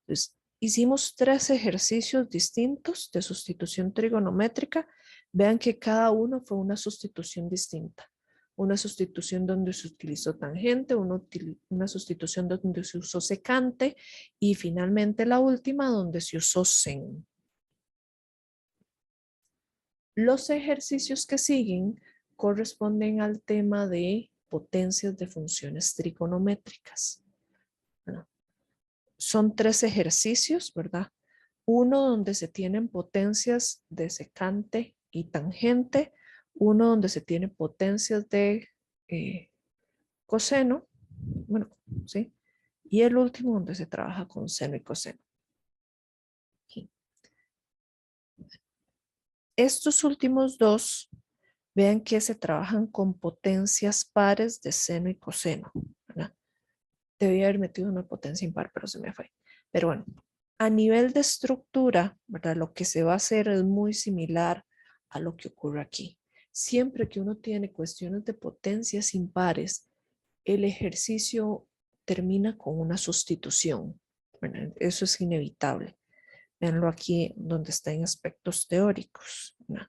Entonces, hicimos 3 ejercicios distintos de sustitución trigonométrica. Vean que cada uno fue una sustitución distinta. Una sustitución donde se utilizó tangente, una sustitución donde se usó secante y finalmente la última donde se usó sen. Los ejercicios que siguen corresponden al tema de potencias de funciones trigonométricas. Bueno, son 3 ejercicios, ¿verdad? Uno donde se tienen potencias de secante y tangente, uno donde se tienen potencias de coseno, bueno, ¿sí? Y el último donde se trabaja con seno y coseno. Aquí. Estos últimos dos, vean que se trabajan con potencias pares de seno y coseno, ¿verdad? Debía haber metido una potencia impar, pero se me fue. Pero bueno, a nivel de estructura, ¿verdad? Lo que se va a hacer es muy similar a lo que ocurre aquí. Siempre que uno tiene cuestiones de potencias impares, el ejercicio termina con una sustitución, ¿verdad? Eso es inevitable. Veanlo aquí donde está en aspectos teóricos, ¿verdad?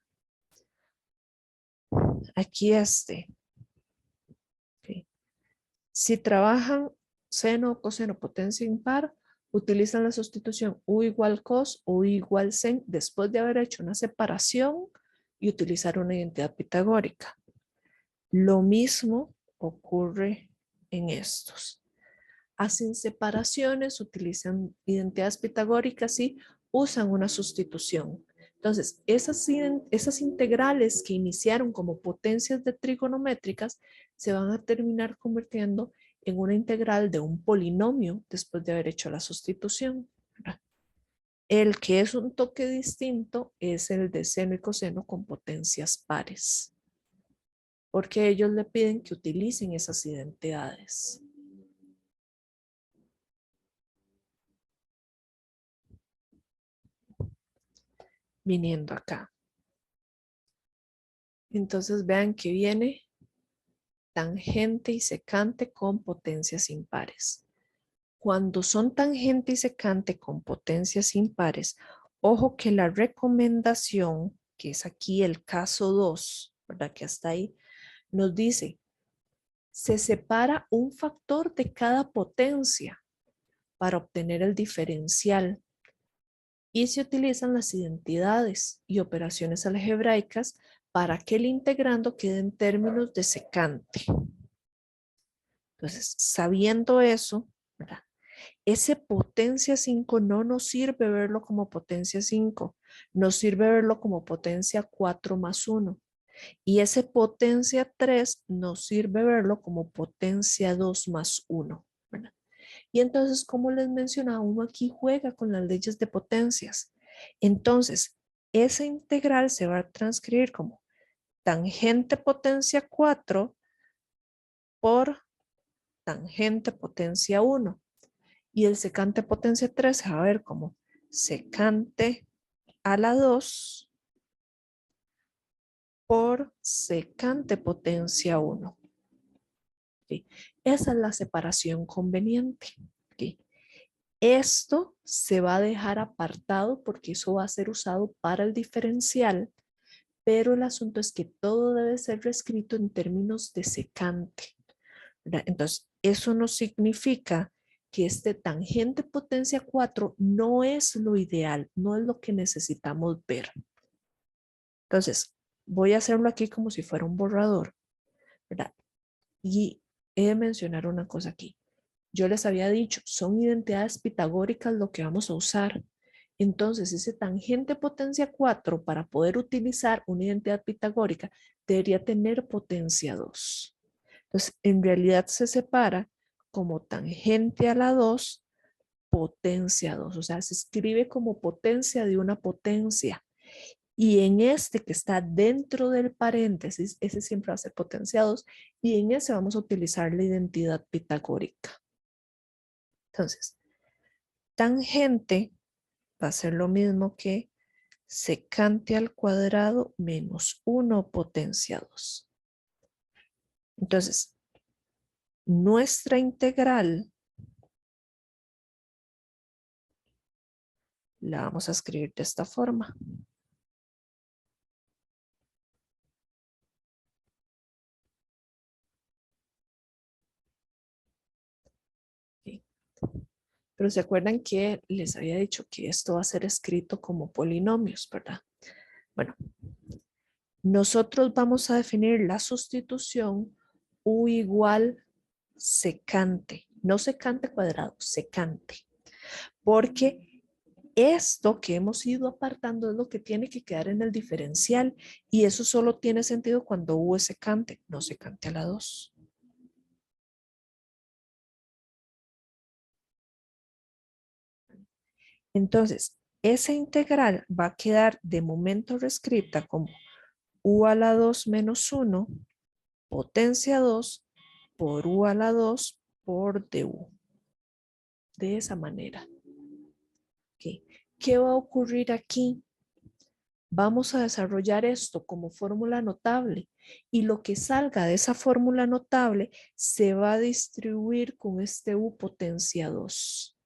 Aquí ¿okay? Si trabajan seno o coseno potencia impar, utilizan la sustitución u igual cos o u igual sen después de haber hecho una separación y utilizar una identidad pitagórica. Lo mismo ocurre en estos. Hacen separaciones, utilizan identidades pitagóricas y usan una sustitución. Entonces, esas integrales que iniciaron como potencias de trigonométricas se van a terminar convirtiendo en una integral de un polinomio después de haber hecho la sustitución, ¿verdad? El que es un toque distinto es el de seno y coseno con potencias pares, porque ellos le piden que utilicen esas identidades. Viniendo acá. Entonces vean que viene tangente y secante con potencias impares. Cuando son tangente y secante con potencias impares, ojo que la recomendación, que es aquí el caso 2, ¿verdad? Que hasta ahí nos dice, se separa un factor de cada potencia para obtener el diferencial y se utilizan las identidades y operaciones algebraicas para que el integrando quede en términos de secante. Entonces, sabiendo eso, ¿verdad? Ese potencia 5 no nos sirve verlo como potencia 5, nos sirve verlo como potencia 4 más 1. Y ese potencia 3 nos sirve verlo como potencia 2 más 1, ¿verdad? Y entonces, como les mencionaba, uno aquí juega con las leyes de potencias. Entonces, esa integral se va a transcribir como tangente potencia 4 por tangente potencia 1. Y el secante potencia 3 se va a ver como secante a la 2 por secante potencia 1. ¿Sí? Esa es la separación conveniente. ¿Sí? Esto se va a dejar apartado porque eso va a ser usado para el diferencial, pero el asunto es que todo debe ser reescrito en términos de secante, ¿verdad? Entonces, eso no significa que este tangente potencia 4 no es lo ideal, no es lo que necesitamos ver. Entonces, voy a hacerlo aquí como si fuera un borrador, ¿verdad? Y he de mencionar una cosa aquí. Yo les había dicho, son identidades pitagóricas lo que vamos a usar. Entonces, ese tangente potencia 4, para poder utilizar una identidad pitagórica, debería tener potencia 2. Entonces, en realidad se separa como tangente a la 2, potencia 2. O sea, se escribe como potencia de una potencia. Y en este que está dentro del paréntesis, ese siempre va a ser potencia 2. Y en ese vamos a utilizar la identidad pitagórica. Entonces, tangente va a ser lo mismo que secante al cuadrado menos 1 potencia 2. Entonces, nuestra integral la vamos a escribir de esta forma. ¿Sí? Pero se acuerdan que les había dicho que esto va a ser escrito como polinomios, ¿verdad? Bueno, nosotros vamos a definir la sustitución u igual secante, no secante cuadrado, secante, porque esto que hemos ido apartando es lo que tiene que quedar en el diferencial y eso solo tiene sentido cuando u es secante, no secante a la 2. Entonces, esa integral va a quedar de momento reescrita como u a la 2 menos 1 potencia 2 por u a la 2 por du. De esa manera. ¿Okay? ¿Qué va a ocurrir aquí? Vamos a desarrollar esto como fórmula notable y lo que salga de esa fórmula notable se va a distribuir con este u potencia 2.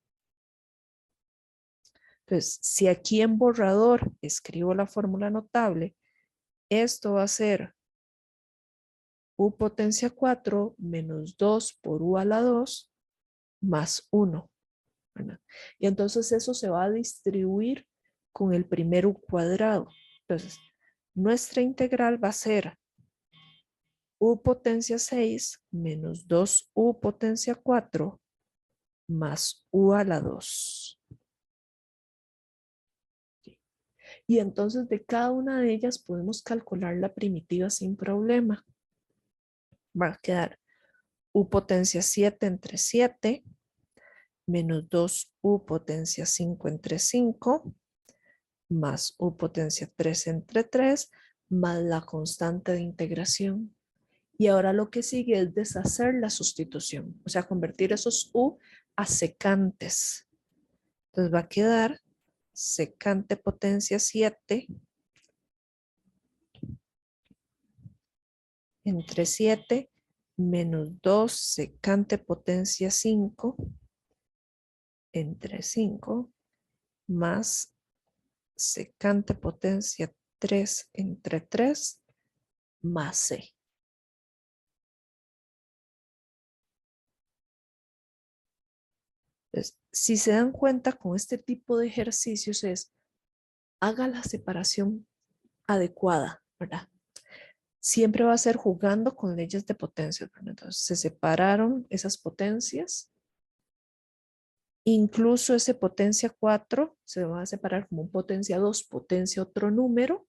Entonces, si aquí en borrador escribo la fórmula notable, esto va a ser u potencia 4 menos 2 por u a la 2 más 1. ¿Verdad? Y entonces eso se va a distribuir con el primer u cuadrado. Entonces, nuestra integral va a ser u potencia 6 menos 2u potencia 4 más u a la 2. Y entonces de cada una de ellas podemos calcular la primitiva sin problema. Va a quedar u potencia 7 entre 7 menos 2u potencia 5 entre 5 más u potencia 3 entre 3 más la constante de integración. Y ahora lo que sigue es deshacer la sustitución, o sea, convertir esos u a secantes. Entonces va a quedar secante potencia 7 entre 7 menos 2 secante potencia 5 entre 5 más secante potencia 3 entre 3 más c. Entonces, si se dan cuenta con este tipo de ejercicios es haga la separación adecuada, ¿verdad? siempre va a ser jugando con leyes de potencia. Entonces se separaron esas potencias. Incluso ese potencia 4 se va a separar como un potencia 2, potencia otro número,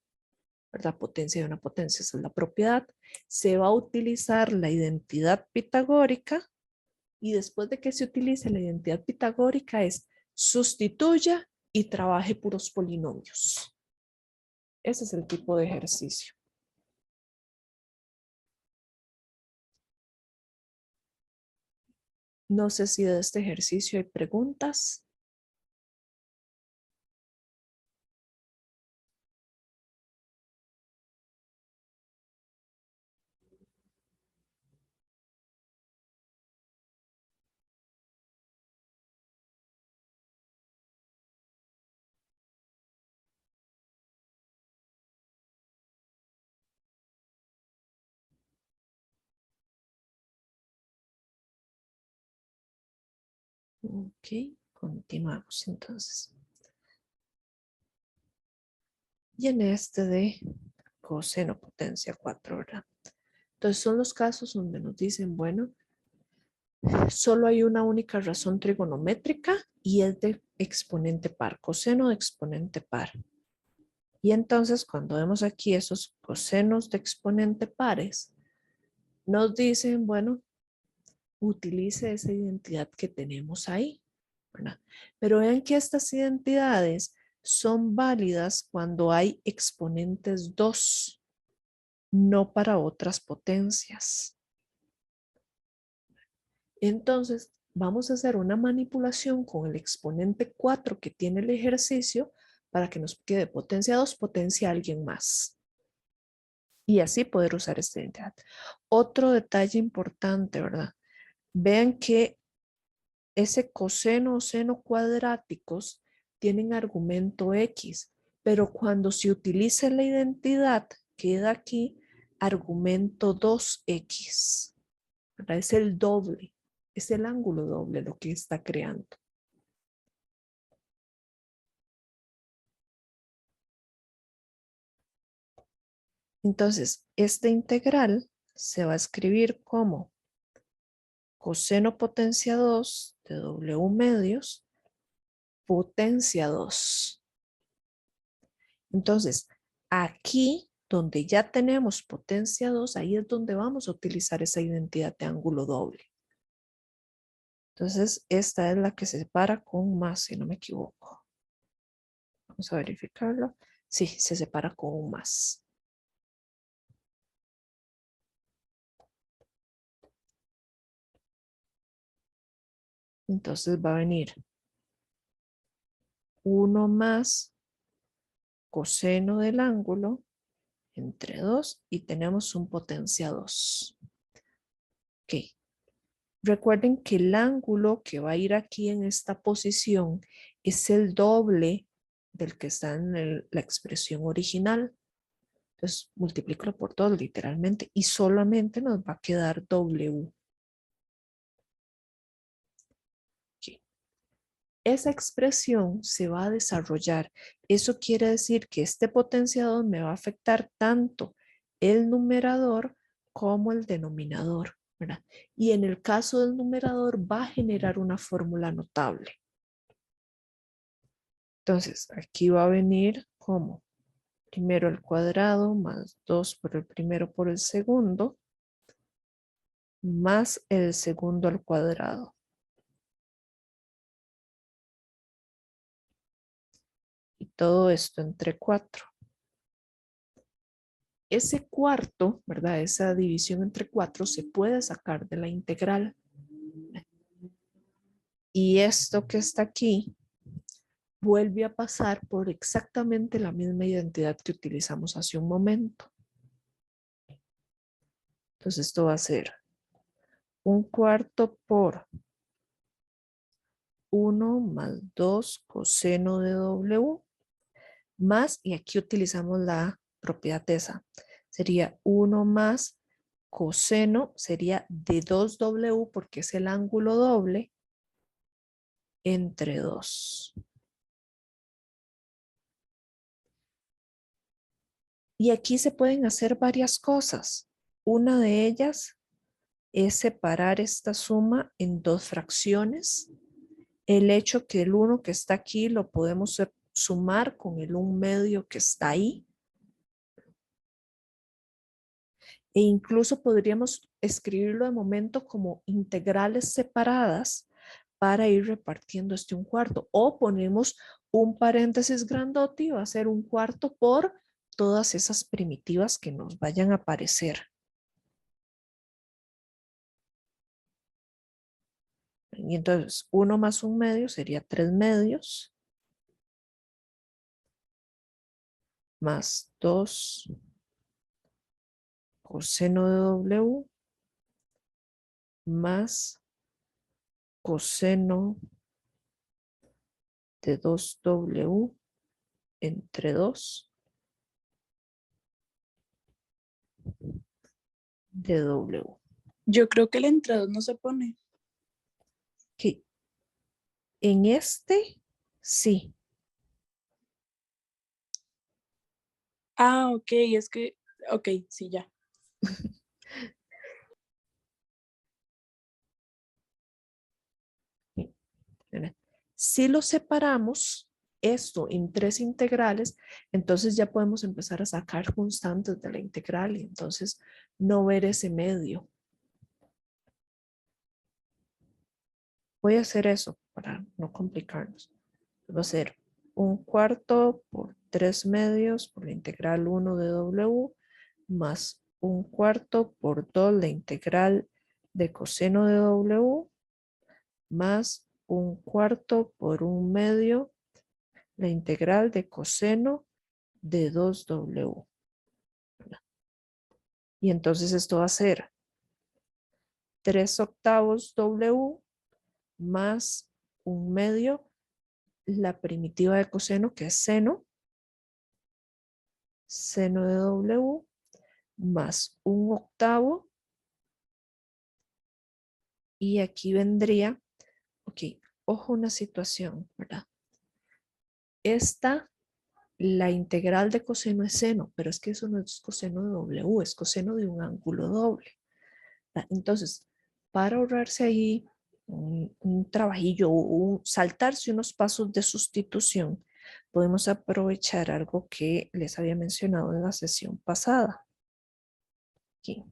¿verdad? Potencia de una potencia, esa es la propiedad. Se va a utilizar la identidad pitagórica y después de que se utilice la identidad pitagórica es sustituya y trabaje puros polinomios. Ese es el tipo de ejercicio. No sé si de este ejercicio hay preguntas. Ok, continuamos entonces. Y en este de coseno potencia 4, ¿verdad? Entonces son los casos donde nos dicen, bueno, solo hay una única razón trigonométrica y es de exponente par, coseno de exponente par. Y entonces cuando vemos aquí esos cosenos de exponente pares, nos dicen, bueno, utilice esa identidad que tenemos ahí, ¿verdad? Pero vean que estas identidades son válidas cuando hay exponentes 2, no para otras potencias. Entonces, vamos a hacer una manipulación con el exponente 4 que tiene el ejercicio para que nos quede potencia 2, potencia alguien más. Y así poder usar esta identidad. Otro detalle importante, ¿verdad? Vean que ese coseno o seno cuadráticos tienen argumento X, pero cuando se utiliza la identidad, queda aquí argumento 2X, ¿verdad? Es el doble, es el ángulo doble lo que está creando. Entonces, esta integral se va a escribir como coseno potencia 2 de W medios potencia 2. Entonces, aquí donde ya tenemos potencia 2, ahí es donde vamos a utilizar esa identidad de ángulo doble. Entonces, esta es la que se separa con más, si no me equivoco. Vamos a verificarlo. Sí, se separa con un más. Entonces va a venir 1 más coseno del ángulo entre 2 y tenemos un potencia 2. Ok. Recuerden que el ángulo que va a ir aquí en esta posición es el doble del que está en la expresión original. Entonces multiplícalo por 2 literalmente y solamente nos va a quedar W. Okay. Esa expresión se va a desarrollar. Eso quiere decir que este potenciador me va a afectar tanto el numerador como el denominador, ¿verdad? Y en el caso del numerador va a generar una fórmula notable. Entonces, aquí va a venir como primero al cuadrado más 2 por el primero por el segundo más el segundo al cuadrado. Y todo esto entre 4. Ese cuarto, ¿verdad? Esa división entre 4 se puede sacar de la integral. Y esto que está aquí vuelve a pasar por exactamente la misma identidad que utilizamos hace un momento. Entonces esto va a ser un cuarto por 1 más 2 coseno de W más, y aquí utilizamos la propiedad esa, sería 1 más coseno, sería de 2W porque es el ángulo doble entre 2. Y aquí se pueden hacer varias cosas. Una de ellas es separar esta suma en dos fracciones. El hecho que el 1 que está aquí lo podemos sumar con el 1/2 que está ahí. E incluso podríamos escribirlo de momento como integrales separadas para ir repartiendo este 1/4. O ponemos un paréntesis grandote y va a ser 1/4 por todas esas primitivas que nos vayan a aparecer. Y entonces 1 más 1/2 sería 3/2 más 2 coseno de W más coseno de 2W entre 2 de W. Yo creo que el entre dos no se pone. Que en este, sí. Ah, ok, es que, ok, sí, ya. ¿Verdad? Si lo separamos esto en 3 integrales, entonces ya podemos empezar a sacar constantes de la integral y entonces no ver ese medio. Voy a hacer eso para no complicarnos. Va a ser 1/4 por 3/2 por la integral 1 de W más 1/4 por 2 la integral de coseno de W más 1/4 por 1/2 la integral de coseno de 2W. Y entonces esto va a ser 3/8 W más 1/2 la primitiva de coseno que es seno de W más 1/8 y aquí vendría, ok, ojo una situación, ¿verdad? Esta, la integral de coseno es seno, pero es que eso no es coseno de W, es coseno de un ángulo doble. Entonces, para ahorrarse ahí un trabajillo, saltarse unos pasos de sustitución, podemos aprovechar algo que les había mencionado en la sesión pasada. Aquí.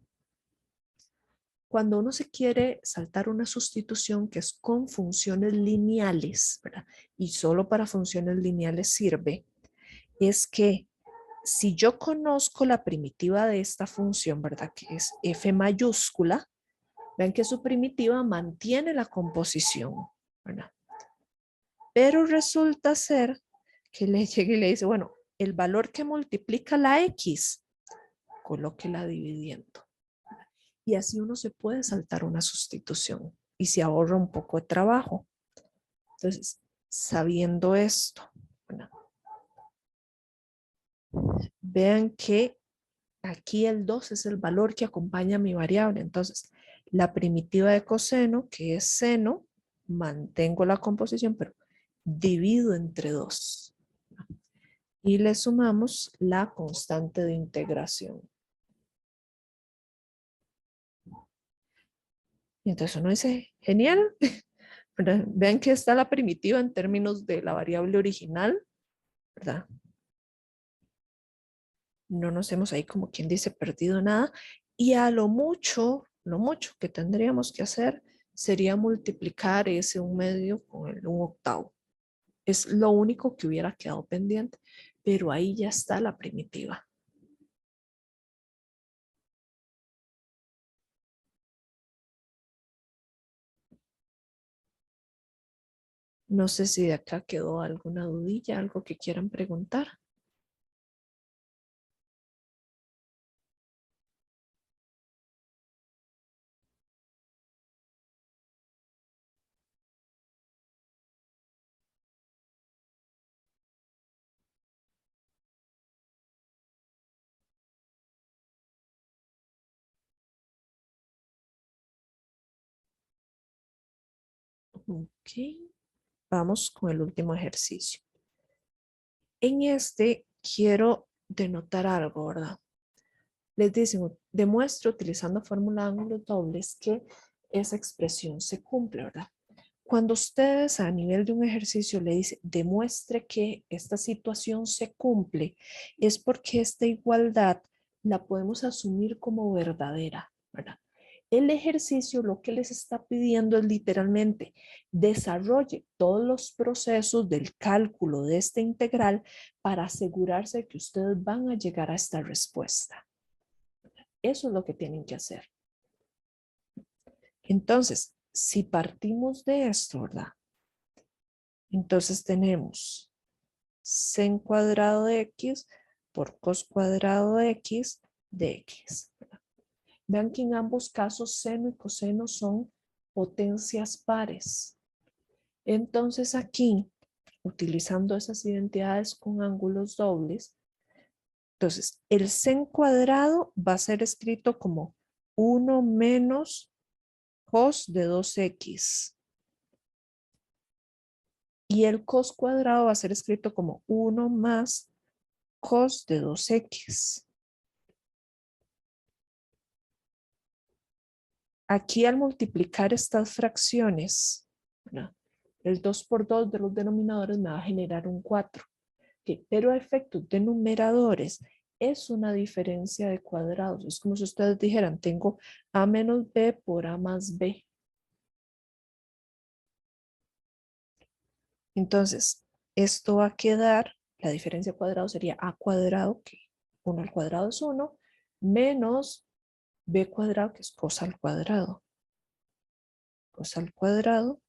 Cuando uno se quiere saltar una sustitución que es con funciones lineales, ¿verdad? Y solo para funciones lineales sirve, es que si yo conozco la primitiva de esta función, ¿verdad? Que es f mayúscula, vean que su primitiva mantiene la composición, ¿verdad? Pero resulta ser que le llega y le dice, bueno, el valor que multiplica la x, colóquela dividiendo. Y así uno se puede saltar una sustitución y se ahorra un poco de trabajo. Entonces, sabiendo esto, ¿verdad? Vean que aquí el 2 es el valor que acompaña a mi variable. Entonces, la primitiva de coseno, que es seno, mantengo la composición, pero divido entre 2. Y le sumamos la constante de integración. Y entonces uno dice, genial. ¿Verdad? Vean que está la primitiva en términos de la variable original, ¿verdad? No nos hemos ahí como quien dice perdido nada. Y a lo mucho que tendríamos que hacer sería multiplicar ese 1/2 con el 1/8. Es lo único que hubiera quedado pendiente, pero ahí ya está la primitiva. No sé si de acá quedó alguna dudilla, algo que quieran preguntar. Ok, vamos con el último ejercicio. En este quiero denotar algo, ¿verdad? Les dicen, demuestre utilizando fórmula de ángulos dobles que esa expresión se cumple, ¿verdad? Cuando ustedes a nivel de un ejercicio le dicen, demuestre que esta situación se cumple, es porque esta igualdad la podemos asumir como verdadera, ¿verdad? El ejercicio lo que les está pidiendo es literalmente desarrolle todos los procesos del cálculo de esta integral para asegurarse de que ustedes van a llegar a esta respuesta. Eso es lo que tienen que hacer. Entonces, si partimos de esto, ¿verdad? Entonces tenemos sin cuadrado de x por cos cuadrado de x de x. Vean que en ambos casos seno y coseno son potencias pares. Entonces aquí, utilizando esas identidades con ángulos dobles, entonces el sen cuadrado va a ser escrito como 1 menos cos de 2x. Y el cos cuadrado va a ser escrito como 1 más cos de 2x. Aquí al multiplicar estas fracciones, ¿verdad? El 2 por 2 de los denominadores me va a generar un 4. ¿Okay? Pero a efectos de numeradores es una diferencia de cuadrados. Es como si ustedes dijeran, tengo a menos b por a más b. Entonces, esto va a quedar, la diferencia de cuadrado sería a cuadrado, que 1 al cuadrado es 1, menos b cuadrado, que es cos al cuadrado. Cos al cuadrado,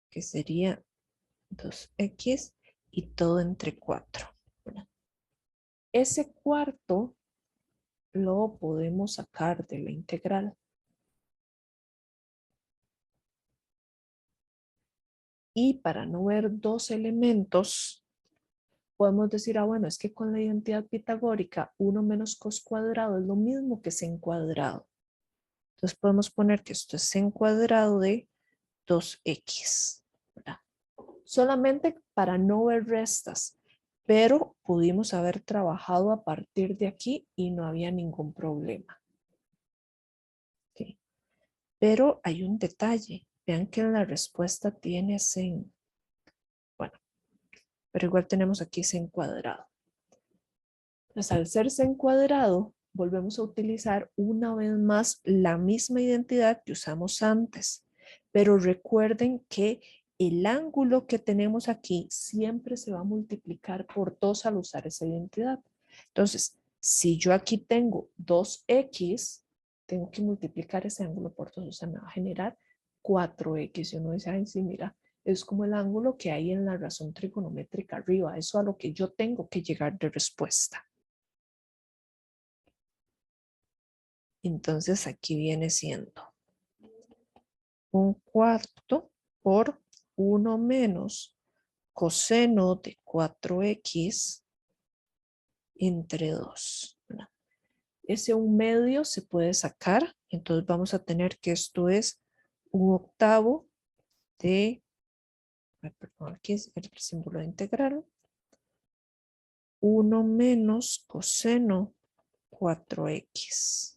que sería 2x y todo entre 4. ¿Verdad? Ese cuarto lo podemos sacar de la integral. Y para no ver dos elementos, podemos decir, bueno, es que con la identidad pitagórica 1 menos cos cuadrado es lo mismo que sen cuadrado. Entonces podemos poner que esto es sen cuadrado de 2x. ¿Verdad? Solamente para no ver restas, pero pudimos haber trabajado a partir de aquí y no había ningún problema. Okay. Pero hay un detalle. Vean que en la respuesta tiene sen. Bueno, pero igual tenemos aquí sen cuadrado. Entonces, al ser sen cuadrado, volvemos a utilizar una vez más la misma identidad que usamos antes. Pero recuerden que el ángulo que tenemos aquí siempre se va a multiplicar por 2 al usar esa identidad. Entonces, si yo aquí tengo 2x, tengo que multiplicar ese ángulo por 2, o sea, me va a generar 4x. Y uno dice, ay, sí, mira, es como el ángulo que hay en la razón trigonométrica arriba. Eso a lo que yo tengo que llegar de respuesta. Entonces aquí viene siendo un cuarto por 1 menos coseno de 4x entre 2. ¿Verdad? Ese 1/2 se puede sacar. Entonces vamos a tener que esto es 1/8 de, perdón, aquí es el símbolo de integral. 1 menos coseno 4x.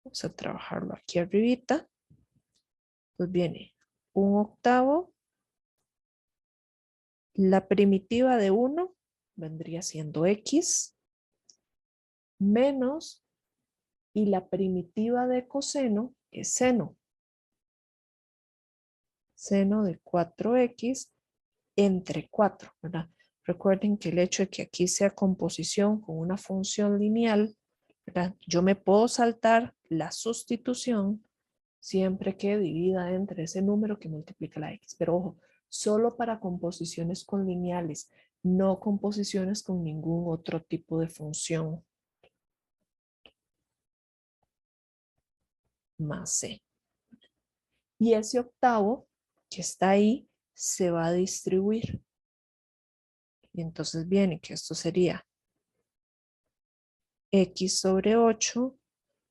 Vamos a trabajarlo aquí arribita. Pues viene 1/8. La primitiva de 1 vendría siendo x menos, y la primitiva de coseno es seno. Seno de 4x entre 4, ¿verdad? Recuerden que el hecho de que aquí sea composición con una función lineal, ¿verdad? Yo me puedo saltar la sustitución siempre que divida entre ese número que multiplica la x. Pero ojo, solo para composiciones con lineales, no composiciones con ningún otro tipo de función. Más c. Y ese octavo que está ahí se va a distribuir. Y entonces viene que esto sería x sobre 8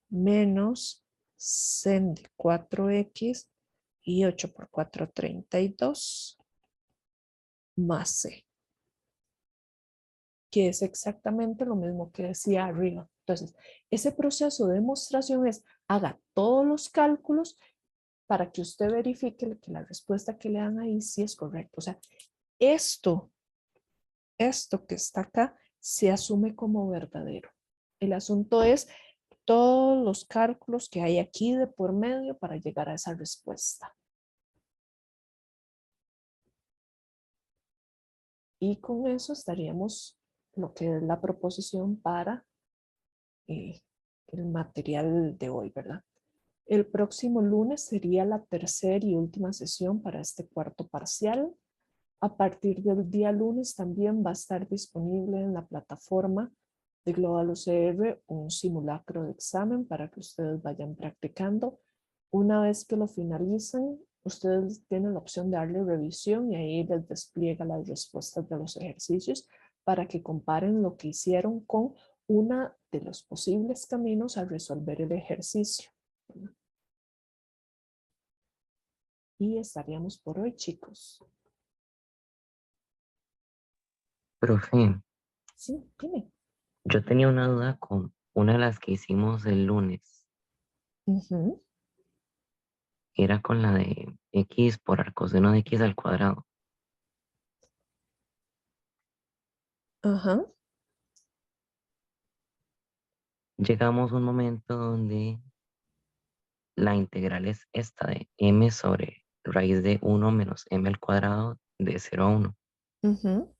menos sen de 4x y 8 por 4, 32. más C, que es exactamente lo mismo que decía arriba. Entonces, ese proceso de demostración es, haga todos los cálculos para que usted verifique que la respuesta que le dan ahí sí es correcta. O sea, esto que está acá se asume como verdadero. El asunto es todos los cálculos que hay aquí de por medio para llegar a esa respuesta. Y con eso estaríamos lo que es la proposición para el material de hoy, ¿verdad? El próximo lunes sería la tercera y última sesión para este cuarto parcial. A partir del día lunes también va a estar disponible en la plataforma de Global OCR un simulacro de examen para que ustedes vayan practicando. Una vez que lo finalizan, ustedes tienen la opción de darle revisión y ahí les despliega las respuestas de los ejercicios para que comparen lo que hicieron con una de los posibles caminos a resolver el ejercicio. Y estaríamos por hoy, chicos. Profe, Sí, dime. yo tenía una duda con una de las que hicimos el lunes. Ujú. Era con la de x por arcoseno de x al cuadrado. Ajá. Llegamos a un momento donde la integral es esta de m sobre raíz de 1 menos m al cuadrado de 0 a 1. Ujú.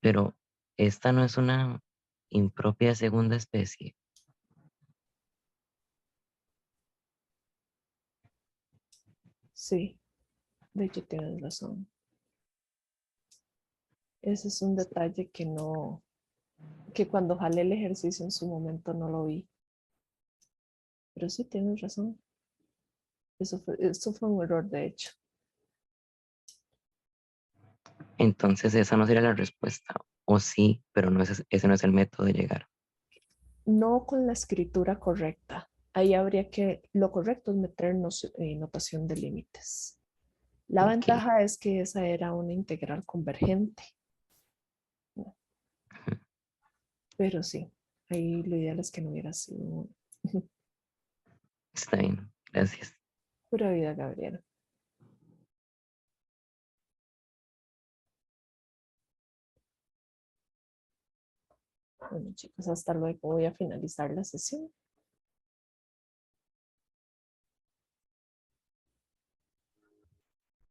Pero esta no es una impropia segunda especie. Sí, de hecho tienes razón. Ese es un detalle que no, que cuando jalé el ejercicio en su momento no lo vi. Pero sí tienes razón. Eso fue un error, de hecho. Entonces esa no sería la respuesta. O sí, pero no es, ese no es el método de llegar. No con la escritura correcta. Ahí habría que, lo correcto es meternos notación de límites. La Ok. ventaja es que esa era una integral convergente. Pero sí, ahí lo ideal es que no hubiera sido Está bien. Gracias. pura vida, Gabriela. Bueno, chicos, hasta luego. Voy a finalizar la sesión.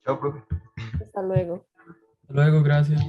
Chao, profe. Hasta luego. Hasta luego, gracias.